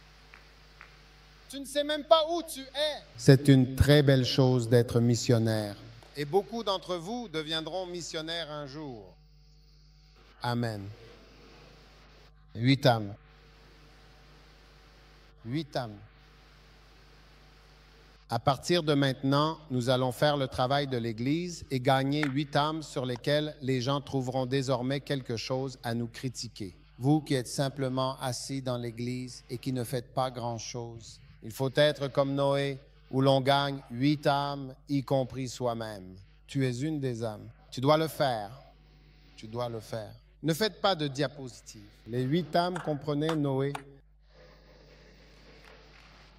Tu ne sais même pas où tu es. C'est une très belle chose d'être missionnaire. Et beaucoup d'entre vous deviendront missionnaires un jour. Amen. 8 âmes. 8 âmes. À partir de maintenant, nous allons faire le travail de l'Église et gagner 8 âmes sur lesquelles les gens trouveront désormais quelque chose à nous critiquer. Vous qui êtes simplement assis dans l'Église et qui ne faites pas grand-chose, il faut être comme Noé, où l'on gagne 8 âmes, y compris soi-même. Tu es une des âmes. Tu dois le faire. Tu dois le faire. Ne faites pas de diapositive. Les 8 âmes comprenaient Noé.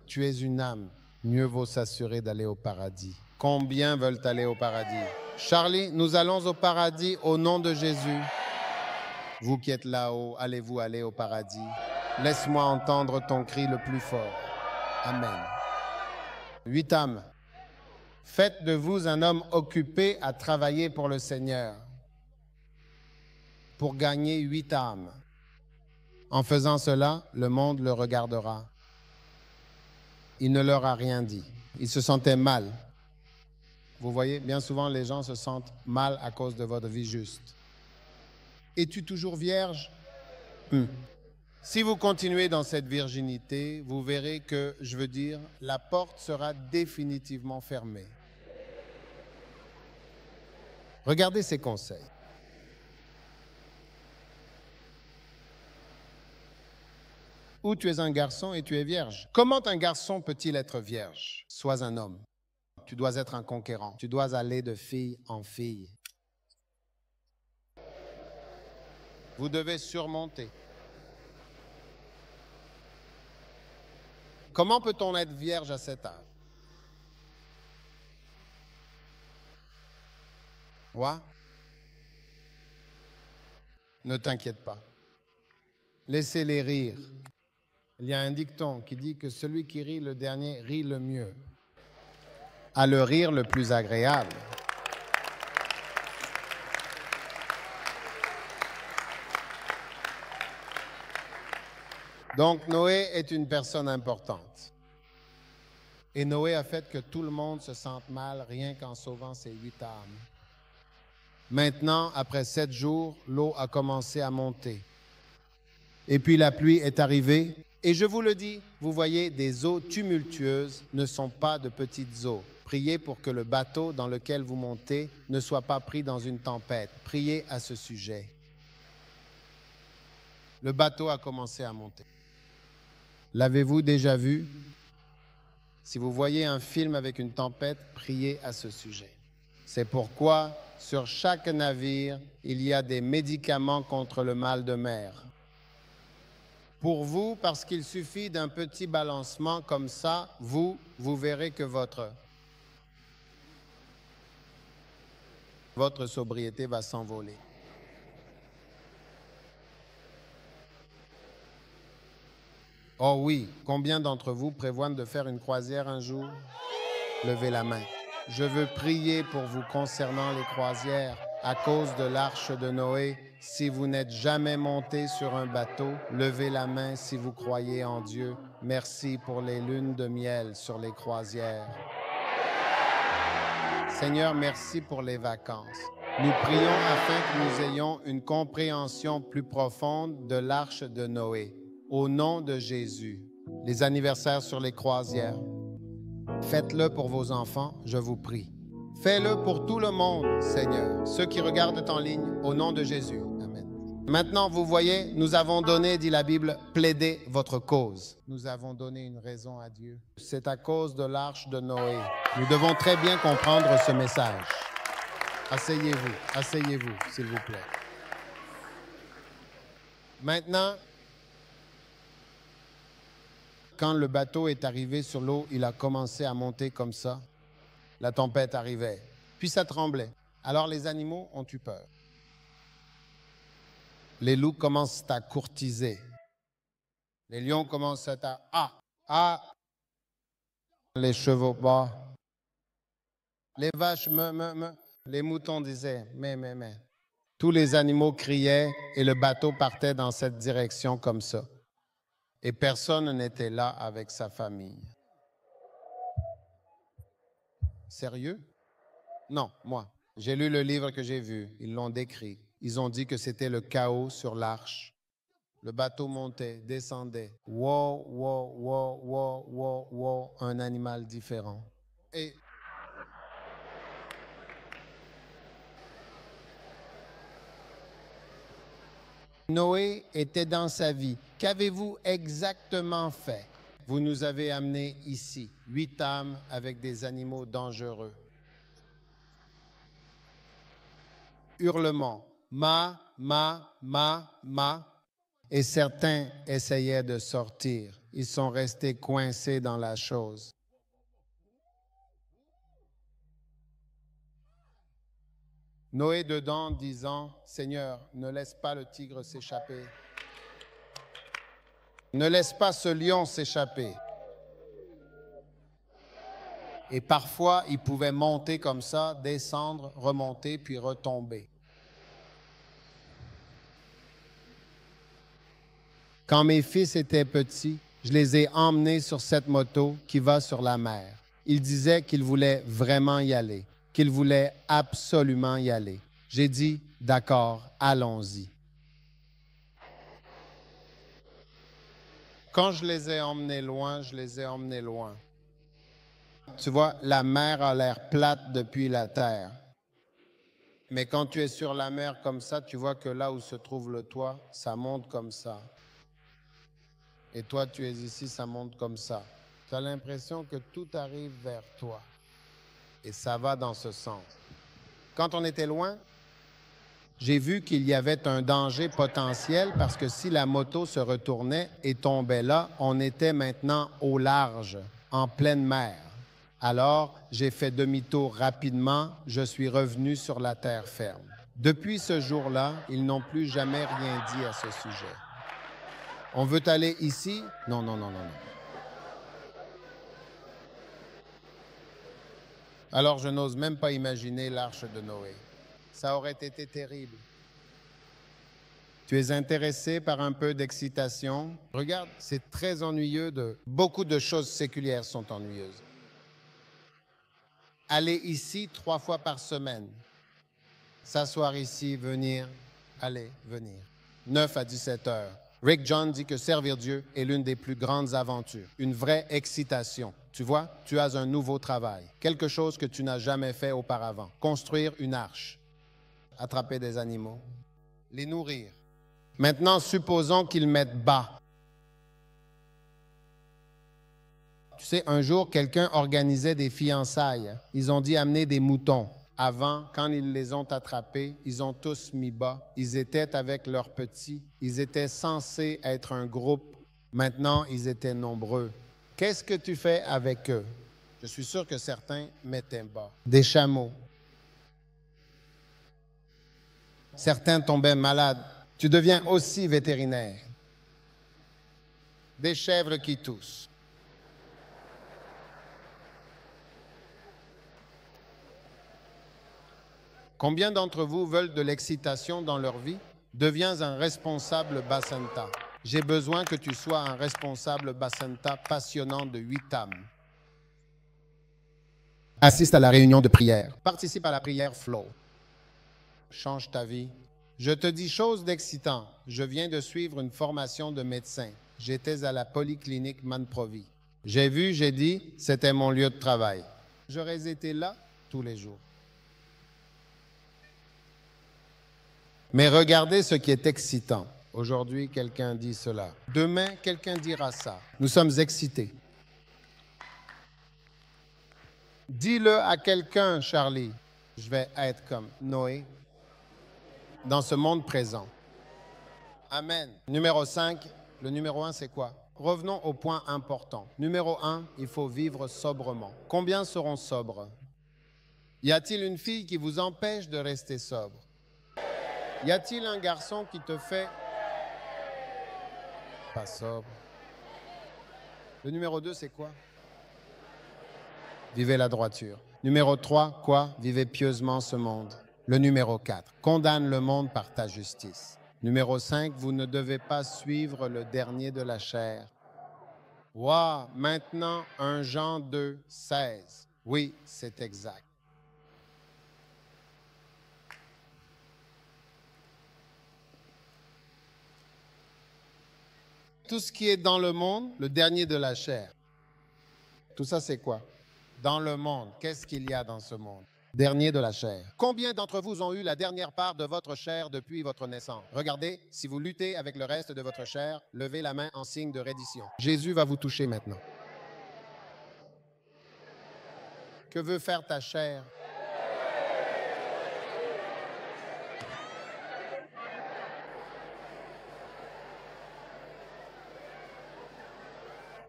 Tu es une âme. Mieux vaut s'assurer d'aller au paradis. Combien veulent aller au paradis? Charlie, nous allons au paradis au nom de Jésus. Vous qui êtes là-haut, allez-vous aller au paradis? Laisse-moi entendre ton cri le plus fort. Amen. 8 âmes. Faites de vous un homme occupé à travailler pour le Seigneur, pour gagner 8 âmes. En faisant cela, le monde le regardera. Il ne leur a rien dit. Il se sentait mal. Vous voyez, bien souvent, les gens se sentent mal à cause de votre vie juste. Es-tu toujours vierge? Si vous continuez dans cette virginité, vous verrez que, je veux dire, la porte sera définitivement fermée. Regardez ces conseils. Ou tu es un garçon et tu es vierge. Comment un garçon peut-il être vierge? Sois un homme. Tu dois être un conquérant. Tu dois aller de fille en fille. Vous devez surmonter. Comment peut-on être vierge à cet âge? Ouais? Ne t'inquiète pas. Laissez-les rire. Il y a un dicton qui dit que celui qui rit le dernier rit le mieux. A le rire le plus agréable. Donc Noé est une personne importante. Et Noé a fait que tout le monde se sente mal rien qu'en sauvant ses 8 âmes. Maintenant, après 7 jours, l'eau a commencé à monter. Et puis la pluie est arrivée. Et je vous le dis, vous voyez, des eaux tumultueuses ne sont pas de petites eaux. Priez pour que le bateau dans lequel vous montez ne soit pas pris dans une tempête. Priez à ce sujet. Le bateau a commencé à monter. L'avez-vous déjà vu? Si vous voyez un film avec une tempête, priez à ce sujet. C'est pourquoi, sur chaque navire, il y a des médicaments contre le mal de mer. Pour vous, parce qu'il suffit d'un petit balancement comme ça, vous verrez que votre sobriété va s'envoler. Oh oui, combien d'entre vous prévoient de faire une croisière un jour? Levez la main. Je veux prier pour vous concernant les croisières. À cause de l'arche de Noé, si vous n'êtes jamais monté sur un bateau, levez la main si vous croyez en Dieu. Merci pour les lunes de miel sur les croisières. Seigneur, merci pour les vacances. Nous prions afin que nous ayons une compréhension plus profonde de l'arche de Noé. Au nom de Jésus, les anniversaires sur les croisières, faites-le pour vos enfants, je vous prie. Fais-le pour tout le monde, Seigneur, ceux qui regardent en ligne, au nom de Jésus. Amen. Maintenant, vous voyez, nous avons donné, dit la Bible, plaider votre cause. Nous avons donné une raison à Dieu. C'est à cause de l'arche de Noé. Nous devons très bien comprendre ce message. Asseyez-vous, s'il vous plaît. Maintenant, quand le bateau est arrivé sur l'eau, il a commencé à monter comme ça. La tempête arrivait, puis ça tremblait. Alors les animaux ont eu peur. Les loups commencent à courtiser. Les lions commencent à les chevaux bas. Les vaches les moutons disaient mais. Tous les animaux criaient et le bateau partait dans cette direction comme ça. Et personne n'était là avec sa famille. Sérieux? Non, moi. J'ai lu le livre que j'ai vu. Ils l'ont décrit. Ils ont dit que c'était le chaos sur l'arche. Le bateau montait, descendait. Wow, un animal différent. Et Noé était dans sa vie. Qu'avez-vous exactement fait? Vous nous avez amenés ici, 8 âmes avec des animaux dangereux. Hurlements, ma, et certains essayaient de sortir. Ils sont restés coincés dans la chose. Noé dedans disant, Seigneur, ne laisse pas le tigre s'échapper. Ne laisse pas ce lion s'échapper. Et parfois, il pouvait monter comme ça, descendre, remonter, puis retomber. Quand mes fils étaient petits, je les ai emmenés sur cette moto qui va sur la mer. Ils disaient qu'ils voulaient vraiment y aller, qu'ils voulaient absolument y aller. J'ai dit, d'accord, allons-y. Quand je les ai emmenés loin, je les ai emmenés loin. Tu vois, la mer a l'air plate depuis la terre. Mais quand tu es sur la mer comme ça, tu vois que là où se trouve le toit, ça monte comme ça. Et toi, tu es ici, ça monte comme ça. Tu as l'impression que tout arrive vers toi. Et ça va dans ce sens. Quand on était loin, j'ai vu qu'il y avait un danger potentiel parce que si la moto se retournait et tombait là, on était maintenant au large, en pleine mer. Alors, j'ai fait demi-tour rapidement, je suis revenu sur la terre ferme. Depuis ce jour-là, ils n'ont plus jamais rien dit à ce sujet. On veut aller ici? Non. Alors, je n'ose même pas imaginer l'arche de Noé. Ça aurait été terrible. Tu es intéressé par un peu d'excitation? Regarde, c'est très ennuyeux. Beaucoup de choses séculières sont ennuyeuses. Aller ici 3 fois par semaine. S'asseoir ici, venir, aller, venir. 9 à 17 heures. Rick John dit que servir Dieu est l'une des plus grandes aventures, une vraie excitation. Tu vois, tu as un nouveau travail, quelque chose que tu n'as jamais fait auparavant. Construire une arche, attraper des animaux, les nourrir. Maintenant, supposons qu'ils mettent bas. Tu sais, un jour, quelqu'un organisait des fiançailles. Ils ont dit amener des moutons. Avant, quand ils les ont attrapés, ils ont tous mis bas. Ils étaient avec leurs petits. Ils étaient censés être un groupe. Maintenant, ils étaient nombreux. Qu'est-ce que tu fais avec eux? Je suis sûr que certains mettaient bas. Des chameaux. Certains tombaient malades. Tu deviens aussi vétérinaire. Des chèvres qui toussent. Combien d'entre vous veulent de l'excitation dans leur vie? Deviens un responsable Bacenta. J'ai besoin que tu sois un responsable Bacenta passionnant de 8 âmes. Assiste à la réunion de prière. Participe à la prière flow. Change ta vie. Je te dis chose d'excitant. Je viens de suivre une formation de médecin. J'étais à la polyclinique Manprovi. J'ai vu, j'ai dit, c'était mon lieu de travail. J'aurais été là tous les jours. Mais regardez ce qui est excitant. Aujourd'hui, quelqu'un dit cela. Demain, quelqu'un dira ça. Nous sommes excités. Dis-le à quelqu'un, Charlie. Je vais être comme Noé dans ce monde présent. Amen. Numéro 5, le numéro 1, c'est quoi? Revenons au point important. Numéro 1, il faut vivre sobrement. Combien seront sobres? Y a-t-il une fille qui vous empêche de rester sobre? Y a-t-il un garçon qui te fait pas sobre? Le numéro 2, c'est quoi? Vivez la droiture. Numéro 3, quoi? Vivez pieusement ce monde. Le numéro 4, condamne le monde par ta justice. Numéro 5, vous ne devez pas suivre le dernier de la chair. Wow, maintenant 1 Jean 2, 16. Oui, c'est exact. Tout ce qui est dans le monde, le dernier de la chair. Tout ça, c'est quoi? Dans le monde, qu'est-ce qu'il y a dans ce monde? Dernier de la chair. Combien d'entre vous ont eu la dernière part de votre chair depuis votre naissance? Regardez, si vous luttez avec le reste de votre chair, levez la main en signe de reddition. Jésus va vous toucher maintenant. Que veut faire ta chair?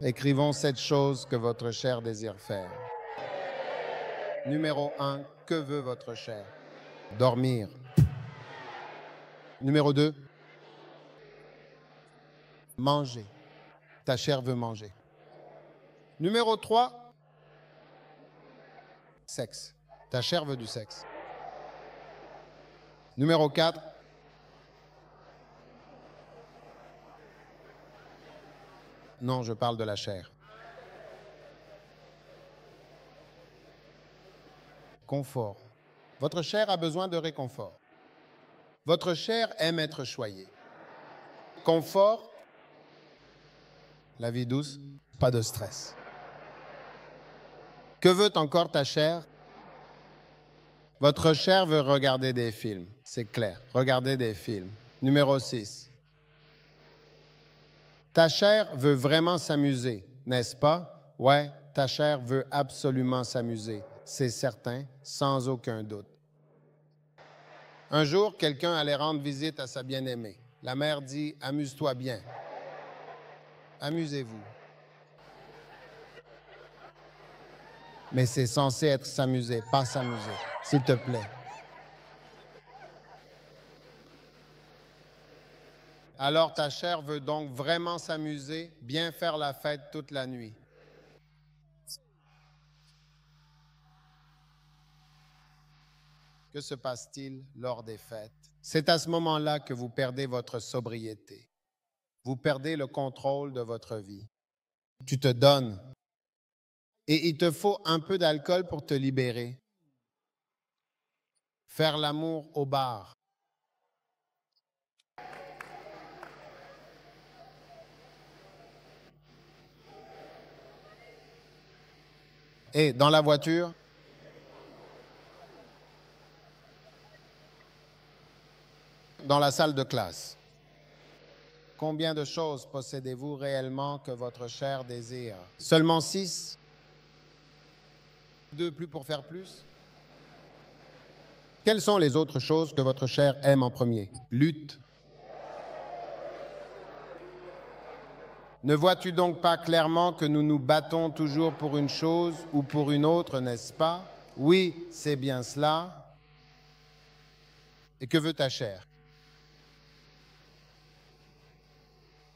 Écrivons 7 choses que votre chair désire faire. Numéro 1, que veut votre chair? Dormir. Numéro 2, manger. Ta chair veut manger. Numéro 3, sexe. Ta chair veut du sexe. Numéro 4, non, je parle de la chair. Confort. Votre chair a besoin de réconfort. Votre chair aime être choyée. Confort, la vie douce, pas de stress. Que veut encore ta chair? Votre chair veut regarder des films, c'est clair. Regardez des films. Numéro 6. Ta chair veut vraiment s'amuser, n'est-ce pas? Ouais, ta chair veut absolument s'amuser. C'est certain, sans aucun doute. Un jour, quelqu'un allait rendre visite à sa bien-aimée. La mère dit « Amuse-toi bien. Amusez-vous. » Mais c'est censé être s'amuser, pas s'amuser. S'il te plaît. Alors ta chair veut donc vraiment s'amuser, bien faire la fête toute la nuit. Que se passe-t-il lors des fêtes? C'est à ce moment-là que vous perdez votre sobriété. Vous perdez le contrôle de votre vie. Tu te donnes. Et il te faut un peu d'alcool pour te libérer. Faire l'amour au bar. Et dans la voiture, dans la salle de classe. Combien de choses possédez-vous réellement que votre chair désire? Seulement 6? 2 plus pour faire plus? Quelles sont les autres choses que votre chair aime en premier? Lutte. Ne vois-tu donc pas clairement que nous nous battons toujours pour une chose ou pour une autre, n'est-ce pas? Oui, c'est bien cela. Et que veut ta chair?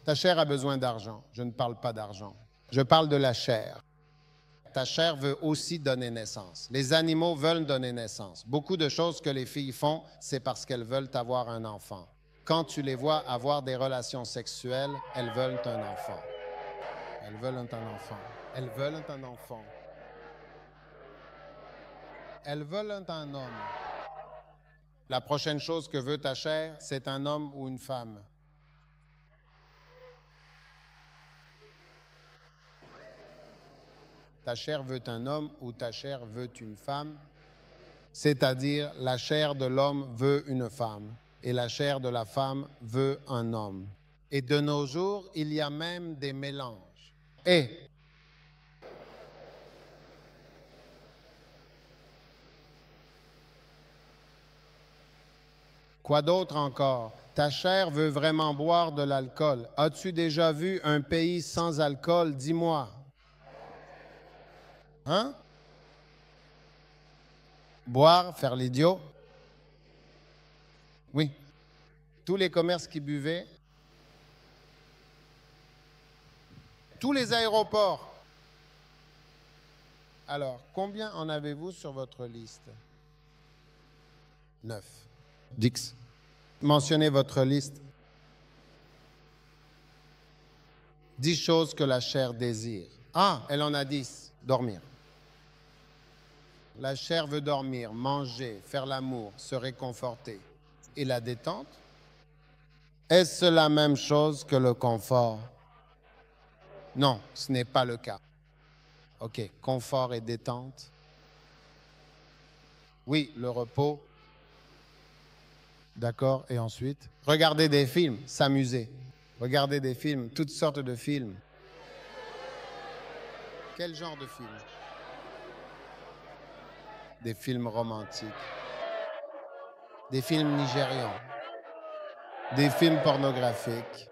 Ta chair a besoin d'argent. Je ne parle pas d'argent. Je parle de la chair. Ta chair veut aussi donner naissance. Les animaux veulent donner naissance. Beaucoup de choses que les filles font, c'est parce qu'elles veulent avoir un enfant. Quand tu les vois avoir des relations sexuelles, elles veulent un enfant. Elles veulent un enfant. Elles veulent un enfant. Elles veulent un homme. La prochaine chose que veut ta chair, c'est un homme ou une femme. Ta chair veut un homme ou ta chair veut une femme, c'est-à-dire la chair de l'homme veut une femme et la chair de la femme veut un homme. Et de nos jours, il y a même des mélanges. Et quoi d'autre encore? Ta chair veut vraiment boire de l'alcool. As-tu déjà vu un pays sans alcool? Dis-moi. Hein? Boire, faire l'idiot? Oui. Tous les commerces qui buvaient. Tous les aéroports. Alors, combien en avez-vous sur votre liste? 9. Dix. Mentionnez votre liste. 10 choses que la chair désire. Ah, elle en a 10. Dormir. La chair veut dormir, manger, faire l'amour, se réconforter. Et la détente? Est-ce la même chose que le confort? Non, ce n'est pas le cas. OK. Confort et détente. Oui, le repos. D'accord. Et ensuite? Regarder des films, s'amuser. Regarder des films, toutes sortes de films. Quel genre de film? Des films romantiques. Des films nigérians. Des films pornographiques.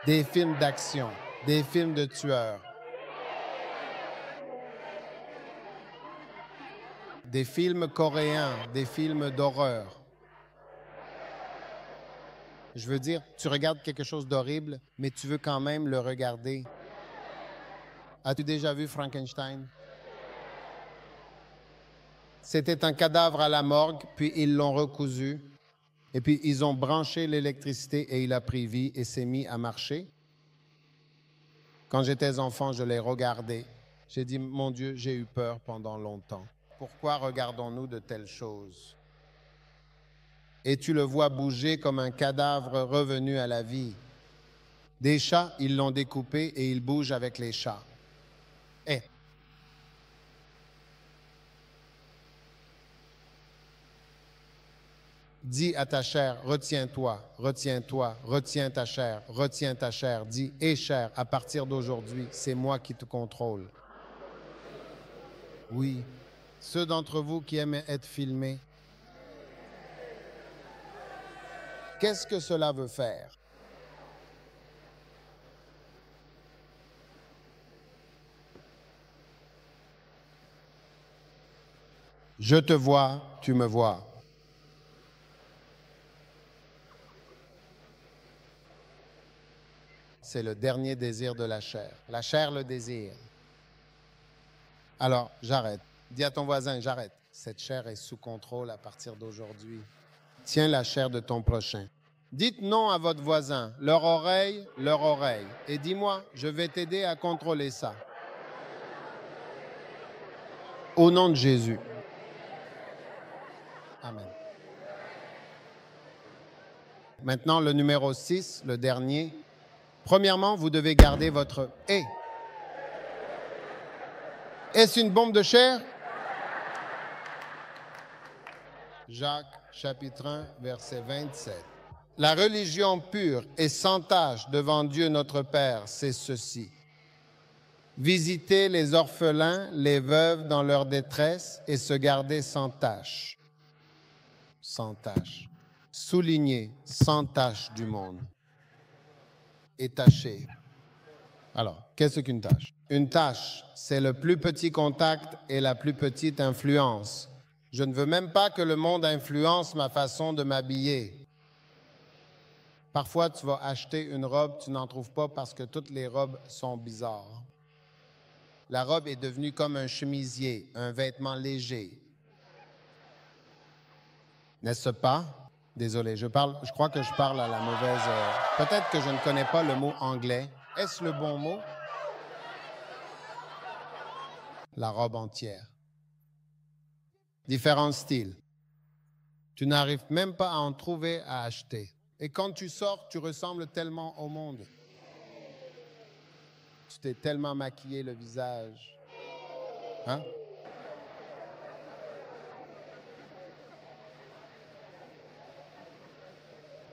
Des films d'action. Des films de tueurs. Des films coréens, des films d'horreur. Je veux dire, tu regardes quelque chose d'horrible, mais tu veux quand même le regarder. As-tu déjà vu Frankenstein? C'était un cadavre à la morgue, puis ils l'ont recousu, et puis ils ont branché l'électricité et il a pris vie et s'est mis à marcher. Quand j'étais enfant, je l'ai regardé. J'ai dit, mon Dieu, j'ai eu peur pendant longtemps. Pourquoi regardons-nous de telles choses? Et tu le vois bouger comme un cadavre revenu à la vie. Des chats, ils l'ont découpé et il bouge avec les chats. Eh! Dis à ta chair, retiens-toi, retiens-toi, retiens ta chair, retiens ta chair. Dis, hé chair, à partir d'aujourd'hui, c'est moi qui te contrôle. Oui, ceux d'entre vous qui aiment être filmés, qu'est-ce que cela veut faire? Je te vois, tu me vois. C'est le dernier désir de la chair. La chair le désire. Alors, j'arrête. Dis à ton voisin, j'arrête. Cette chair est sous contrôle à partir d'aujourd'hui. Tiens la chair de ton prochain. Dites non à votre voisin, leur oreille, et dis-moi, je vais t'aider à contrôler ça. Au nom de Jésus. Amen. Maintenant, le numéro 6, le dernier. Premièrement, vous devez garder votre « et ». Est-ce une bombe de chair? Jacques, chapitre 1, verset 27. La religion pure et sans tache devant Dieu notre Père, c'est ceci. Visiter les orphelins, les veuves dans leur détresse et se garder sans tache. Sans tache. Souligner sans tache du monde. Et taché. Alors, qu'est-ce qu'une tâche? Une tâche, c'est le plus petit contact et la plus petite influence. Je ne veux même pas que le monde influence ma façon de m'habiller. Parfois, tu vas acheter une robe, tu n'en trouves pas parce que toutes les robes sont bizarres. La robe est devenue comme un chemisier, un vêtement léger. N'est-ce pas? Désolé, je crois que je parle à la mauvaise... peut-être que je ne connais pas le mot anglais. Est-ce le bon mot? La robe entière. Différents styles. Tu n'arrives même pas à en trouver à acheter. Et quand tu sors, tu ressembles tellement au monde. Tu t'es tellement maquillé le visage. Hein?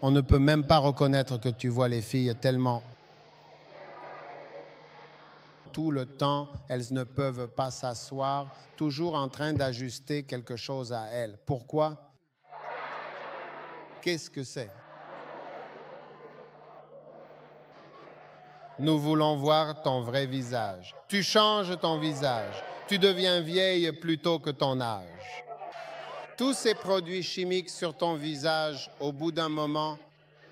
On ne peut même pas reconnaître que tu vois les filles tellement. Tout le temps, elles ne peuvent pas s'asseoir, toujours en train d'ajuster quelque chose à elles. Pourquoi? Qu'est-ce que c'est? Nous voulons voir ton vrai visage. Tu changes ton visage. Tu deviens vieille plutôt que ton âge. Tous ces produits chimiques sur ton visage, au bout d'un moment,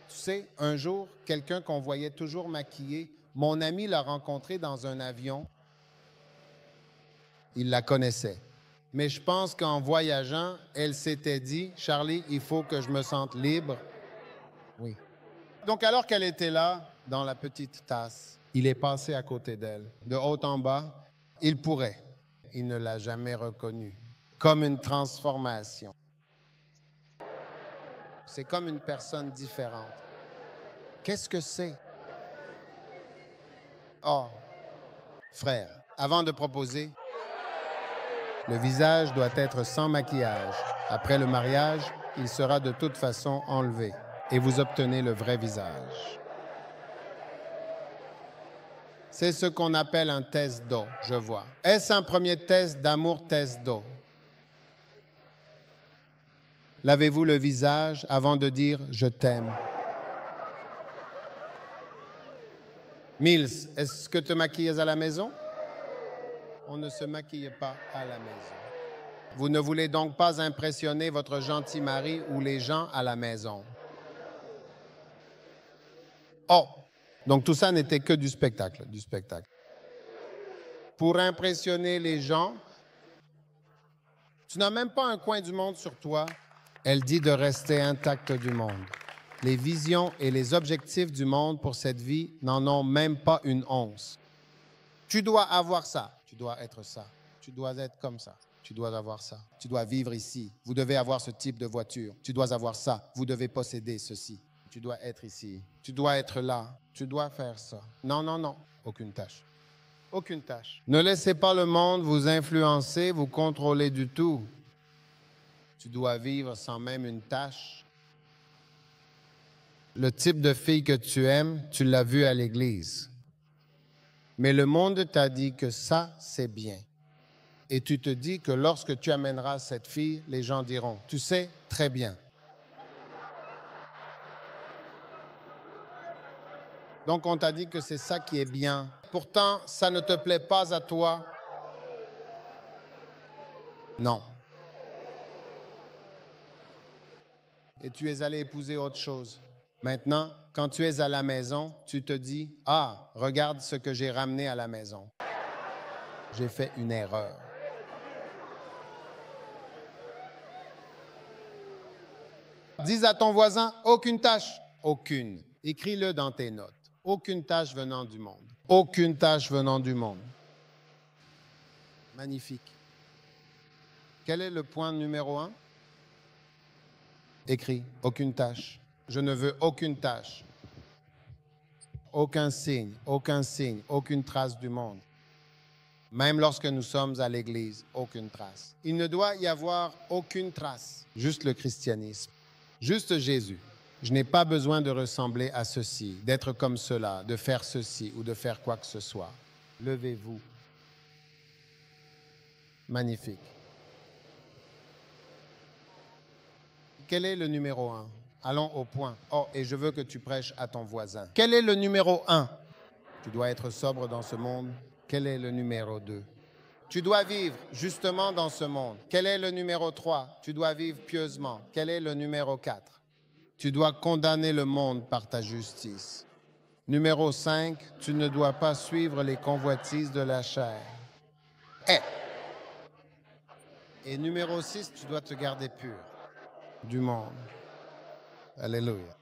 tu sais, un jour, quelqu'un qu'on voyait toujours maquillé, mon ami l'a rencontré dans un avion. Il la connaissait. Mais je pense qu'en voyageant, elle s'était dit, « Charlie, il faut que je me sente libre. » Oui. Donc, alors qu'elle était là, dans la petite tasse, il est passé à côté d'elle. De haut en bas, il pourrait. Il ne l'a jamais reconnue. Comme une transformation. C'est comme une personne différente. Qu'est-ce que c'est? Oh, Frère, avant de proposer, le visage doit être sans maquillage. Après le mariage, il sera de toute façon enlevé et vous obtenez le vrai visage. C'est ce qu'on appelle un test d'eau, je vois. Est-ce un premier test d'amour, test d'eau? Lavez-vous le visage avant de dire « je t'aime ». Mills, est-ce que te maquilles à la maison? On ne se maquille pas à la maison. Vous ne voulez donc pas impressionner votre gentil mari ou les gens à la maison. Oh! Donc tout ça n'était que du spectacle, Pour impressionner les gens, tu n'as même pas un coin du monde sur toi. Elle dit de rester intacte du monde. Les visions et les objectifs du monde pour cette vie n'en ont même pas une once. Tu dois avoir ça, tu dois être ça, tu dois être comme ça, tu dois avoir ça, tu dois vivre ici, vous devez avoir ce type de voiture, tu dois avoir ça, vous devez posséder ceci. Tu dois être ici, tu dois être là, tu dois faire ça. Non, non, non, aucune tâche. Aucune tâche. Ne laissez pas le monde vous influencer, vous contrôler du tout. Tu dois vivre sans même une tâche. Le type de fille que tu aimes, tu l'as vu à l'église. Mais le monde t'a dit que ça, c'est bien. Et tu te dis que lorsque tu amèneras cette fille, les gens diront, tu sais, très bien. Donc, on t'a dit que c'est ça qui est bien. Pourtant, ça ne te plaît pas à toi. Non. Et tu es allé épouser autre chose. Maintenant, quand tu es à la maison, tu te dis, « Ah, regarde ce que j'ai ramené à la maison. J'ai fait une erreur. » Dis à ton voisin, « Aucune tâche. » Aucune. Écris-le dans tes notes. Aucune tâche venant du monde. Aucune tâche venant du monde. Magnifique. Quel est le point numéro 1? Écris, aucune tâche. Je ne veux aucune tâche. Aucun signe, aucune trace du monde. Même lorsque nous sommes à l'église, aucune trace. Il ne doit y avoir aucune trace. Juste le christianisme. Juste Jésus. Je n'ai pas besoin de ressembler à ceci, d'être comme cela, de faire ceci ou de faire quoi que ce soit. Levez-vous. Magnifique. Quel est le numéro 1? Allons au point. Oh, et je veux que tu prêches à ton voisin. Quel est le numéro 1? Tu dois être sobre dans ce monde. Quel est le numéro 2? Tu dois vivre justement dans ce monde. Quel est le numéro 3? Tu dois vivre pieusement. Quel est le numéro 4? Tu dois condamner le monde par ta justice. Numéro 5, tu ne dois pas suivre les convoitises de la chair. Et numéro 6, tu dois te garder pur du monde. Alléluia.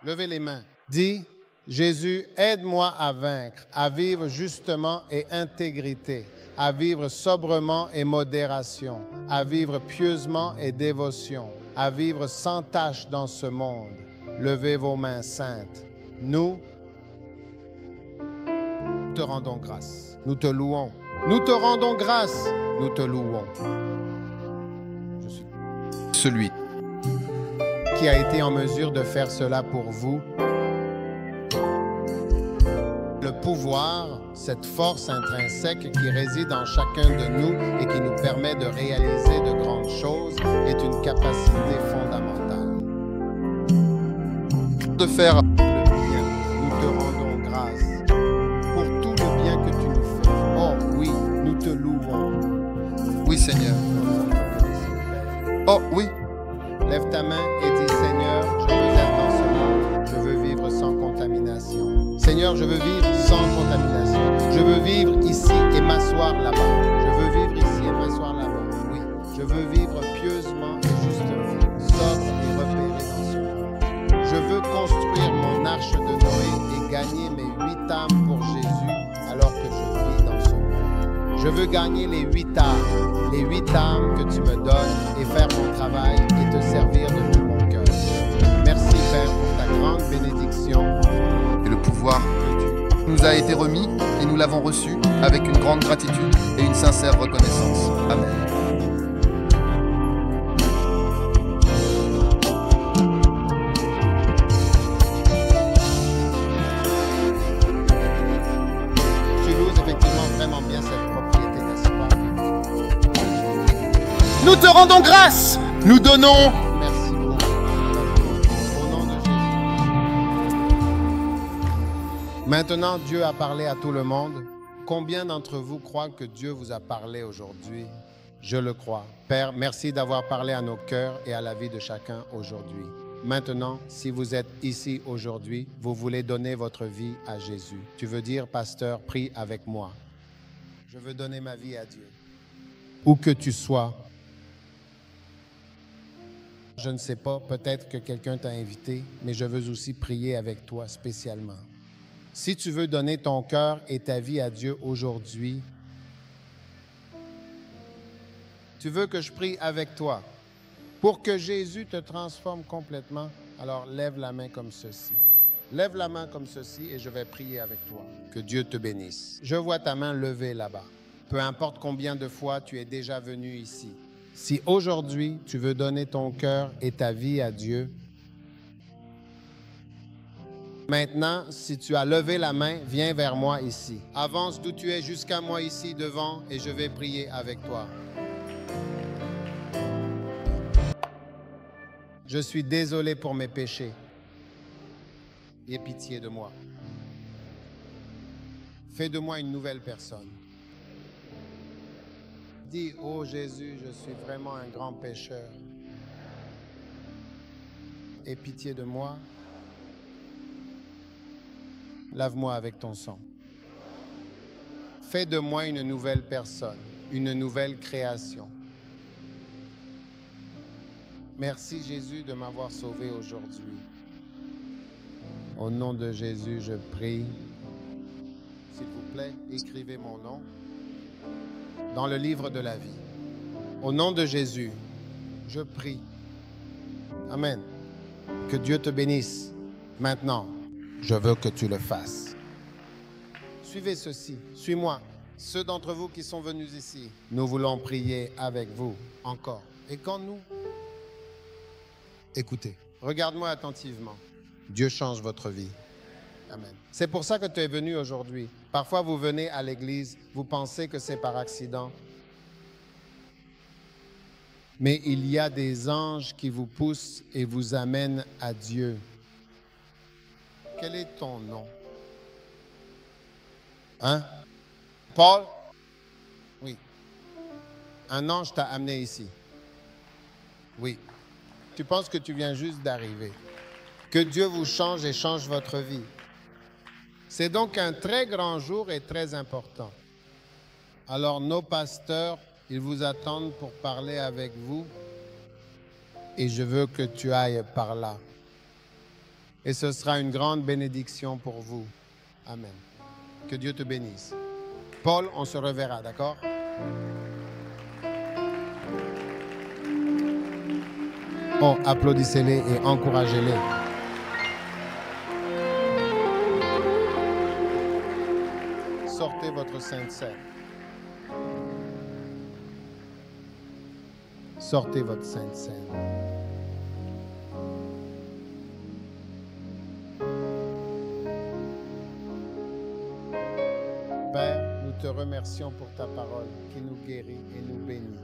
Levez les mains. Dis, Jésus, aide-moi à vaincre, à vivre justement et intégrité, à vivre sobrement et modération, à vivre pieusement et dévotion, à vivre sans tache dans ce monde. Levez vos mains saintes. Nous te rendons grâce. Nous te louons. Nous te rendons grâce. Nous te louons. Je suis celui qui a été en mesure de faire cela pour vous. Le pouvoir, cette force intrinsèque qui réside en chacun de nous et qui nous permet de réaliser de grandes choses est une capacité fondamentale. De faire le bien, nous te rendons grâce pour tout le bien que tu nous fais. Oh oui, nous te louons. Oui, Seigneur. Oh oui. Lève ta main et dis, Seigneur, je veux être dans ce monde. Je veux vivre sans contamination. Seigneur, je veux vivre sans contamination. Je veux vivre ici et m'asseoir là-bas. Je veux vivre ici et m'asseoir là-bas. Oui, je veux vivre pieusement et justement, sobre et repéré dans ce monde. Je veux construire mon arche de Noé et gagner mes 8 âmes pour Jésus alors que je vis dans ce monde. Je veux gagner les 8 âmes, les 8 âmes que tu me donnes et faire mon travail et te servir de tout mon cœur. Merci Père pour ta grande bénédiction et le pouvoir que tu nous a été remis et nous l'avons reçu avec une grande gratitude et une sincère reconnaissance. Amen. Tu loues effectivement vraiment bien cette propriété, n'est-ce pas? Nous te rendons grâce. Nous donnons. Merci beaucoup. Au nom de Jésus. Maintenant, Dieu a parlé à tout le monde. Combien d'entre vous croient que Dieu vous a parlé aujourd'hui? Je le crois. Père, merci d'avoir parlé à nos cœurs et à la vie de chacun aujourd'hui. Maintenant, si vous êtes ici aujourd'hui, vous voulez donner votre vie à Jésus. Tu veux dire, pasteur, prie avec moi. Je veux donner ma vie à Dieu. Où que tu sois, je ne sais pas, peut-être que quelqu'un t'a invité, mais je veux aussi prier avec toi spécialement. Si tu veux donner ton cœur et ta vie à Dieu aujourd'hui, tu veux que je prie avec toi pour que Jésus te transforme complètement, alors lève la main comme ceci. Lève la main comme ceci et je vais prier avec toi. Que Dieu te bénisse. Je vois ta main levée là-bas. Peu importe combien de fois tu es déjà venu ici. Si aujourd'hui tu veux donner ton cœur et ta vie à Dieu, maintenant, si tu as levé la main, viens vers moi ici. Avance d'où tu es jusqu'à moi ici devant et je vais prier avec toi. Je suis désolé pour mes péchés. Aie pitié de moi. Fais de moi une nouvelle personne. Dis, oh Jésus, je suis vraiment un grand pécheur. Aie pitié de moi. Lave-moi avec ton sang. Fais de moi une nouvelle personne, une nouvelle création. Merci Jésus de m'avoir sauvé aujourd'hui. Au nom de Jésus, je prie. S'il vous plaît, écrivez mon nom dans le livre de la vie. Au nom de Jésus, je prie. Amen. Que Dieu te bénisse. Maintenant, je veux que tu le fasses. Suivez ceci. Suis-moi. Ceux d'entre vous qui sont venus ici, nous voulons prier avec vous encore. Et quand nous... Écoutez, regarde-moi attentivement. Dieu change votre vie. Amen. C'est pour ça que tu es venu aujourd'hui. Parfois, vous venez à l'église, vous pensez que c'est par accident. Mais il y a des anges qui vous poussent et vous amènent à Dieu. Quel est ton nom? Hein? Paul? Oui. Un ange t'a amené ici. Oui. Tu penses que tu viens juste d'arriver. Que Dieu vous change et change votre vie. C'est donc un très grand jour et très important. Alors nos pasteurs, ils vous attendent pour parler avec vous. Et je veux que tu ailles par là. Et ce sera une grande bénédiction pour vous. Amen. Que Dieu te bénisse. Paul, on se reverra, d'accord? Oh, applaudissez-les et encouragez-les. Sortez votre Sainte Seine. Sortez votre Sainte Seine. Père, nous te remercions pour ta parole qui nous guérit et nous bénit.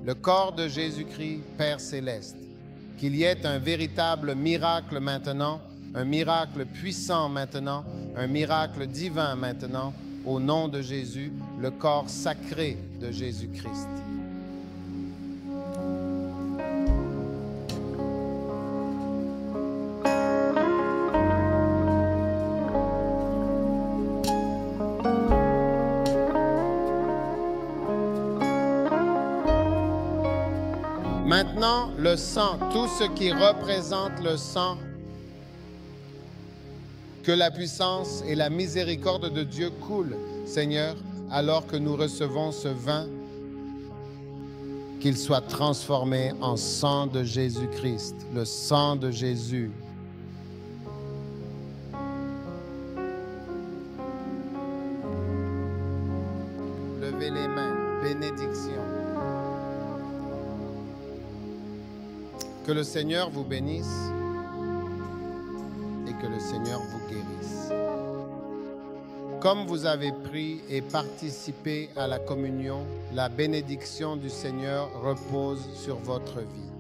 Le corps de Jésus-Christ, Père céleste, qu'il y ait un véritable miracle maintenant, un miracle puissant maintenant, un miracle divin maintenant, au nom de Jésus, le corps sacré de Jésus-Christ. Maintenant, le sang, tout ce qui représente le sang, que la puissance et la miséricorde de Dieu coulent, Seigneur, alors que nous recevons ce vin, qu'il soit transformé en sang de Jésus-Christ, le sang de Jésus. levez les mains. Bénédiction. Que le Seigneur vous bénisse et que le Seigneur vous guérisse. Comme vous avez pris et participé à la communion, la bénédiction du Seigneur repose sur votre vie.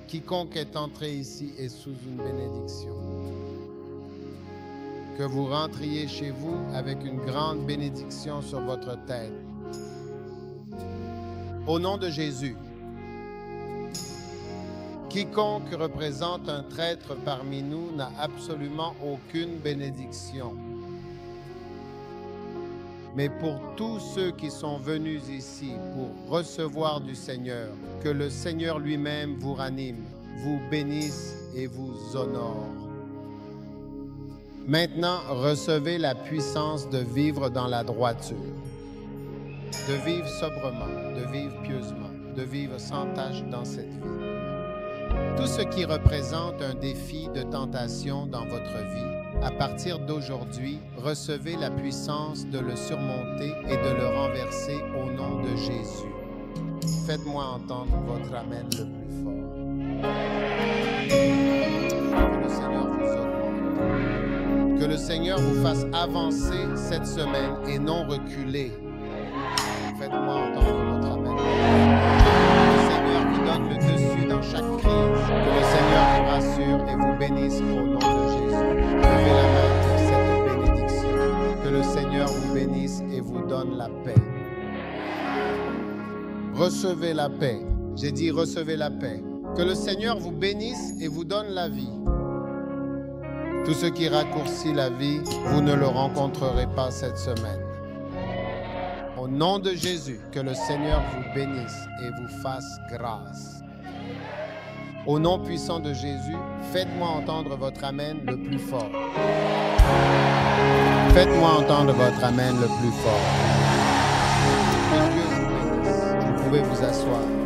Quiconque est entré ici est sous une bénédiction. Que vous rentriez chez vous avec une grande bénédiction sur votre tête. Au nom de Jésus, quiconque représente un traître parmi nous n'a absolument aucune bénédiction. Mais pour tous ceux qui sont venus ici pour recevoir du Seigneur, que le Seigneur lui-même vous ranime, vous bénisse et vous honore. Maintenant, recevez la puissance de vivre dans la droiture, de vivre sobrement, de vivre pieusement, de vivre sans tache dans cette vie. Tout ce qui représente un défi de tentation dans votre vie, à partir d'aujourd'hui, recevez la puissance de le surmonter et de le renverser au nom de Jésus. Faites-moi entendre votre amen le plus fort. Que le Seigneur vous augmente. Que le Seigneur vous fasse avancer cette semaine et non reculer. Faites-moi entendre votre amen. Que le Seigneur vous donne le dessus dans chaque crise. Que le Seigneur vous rassure et vous bénisse au nom de Jésus. Levez la main pour cette bénédiction. Que le Seigneur vous bénisse et vous donne la paix. Recevez la paix. J'ai dit recevez la paix. Que le Seigneur vous bénisse et vous donne la vie. Tout ce qui raccourcit la vie, vous ne le rencontrerez pas cette semaine. Au nom de Jésus, que le Seigneur vous bénisse et vous fasse grâce. Au nom puissant de Jésus, faites-moi entendre votre amen le plus fort. Faites-moi entendre votre amen le plus fort. Que Dieu vous bénisse. Vous pouvez vous asseoir.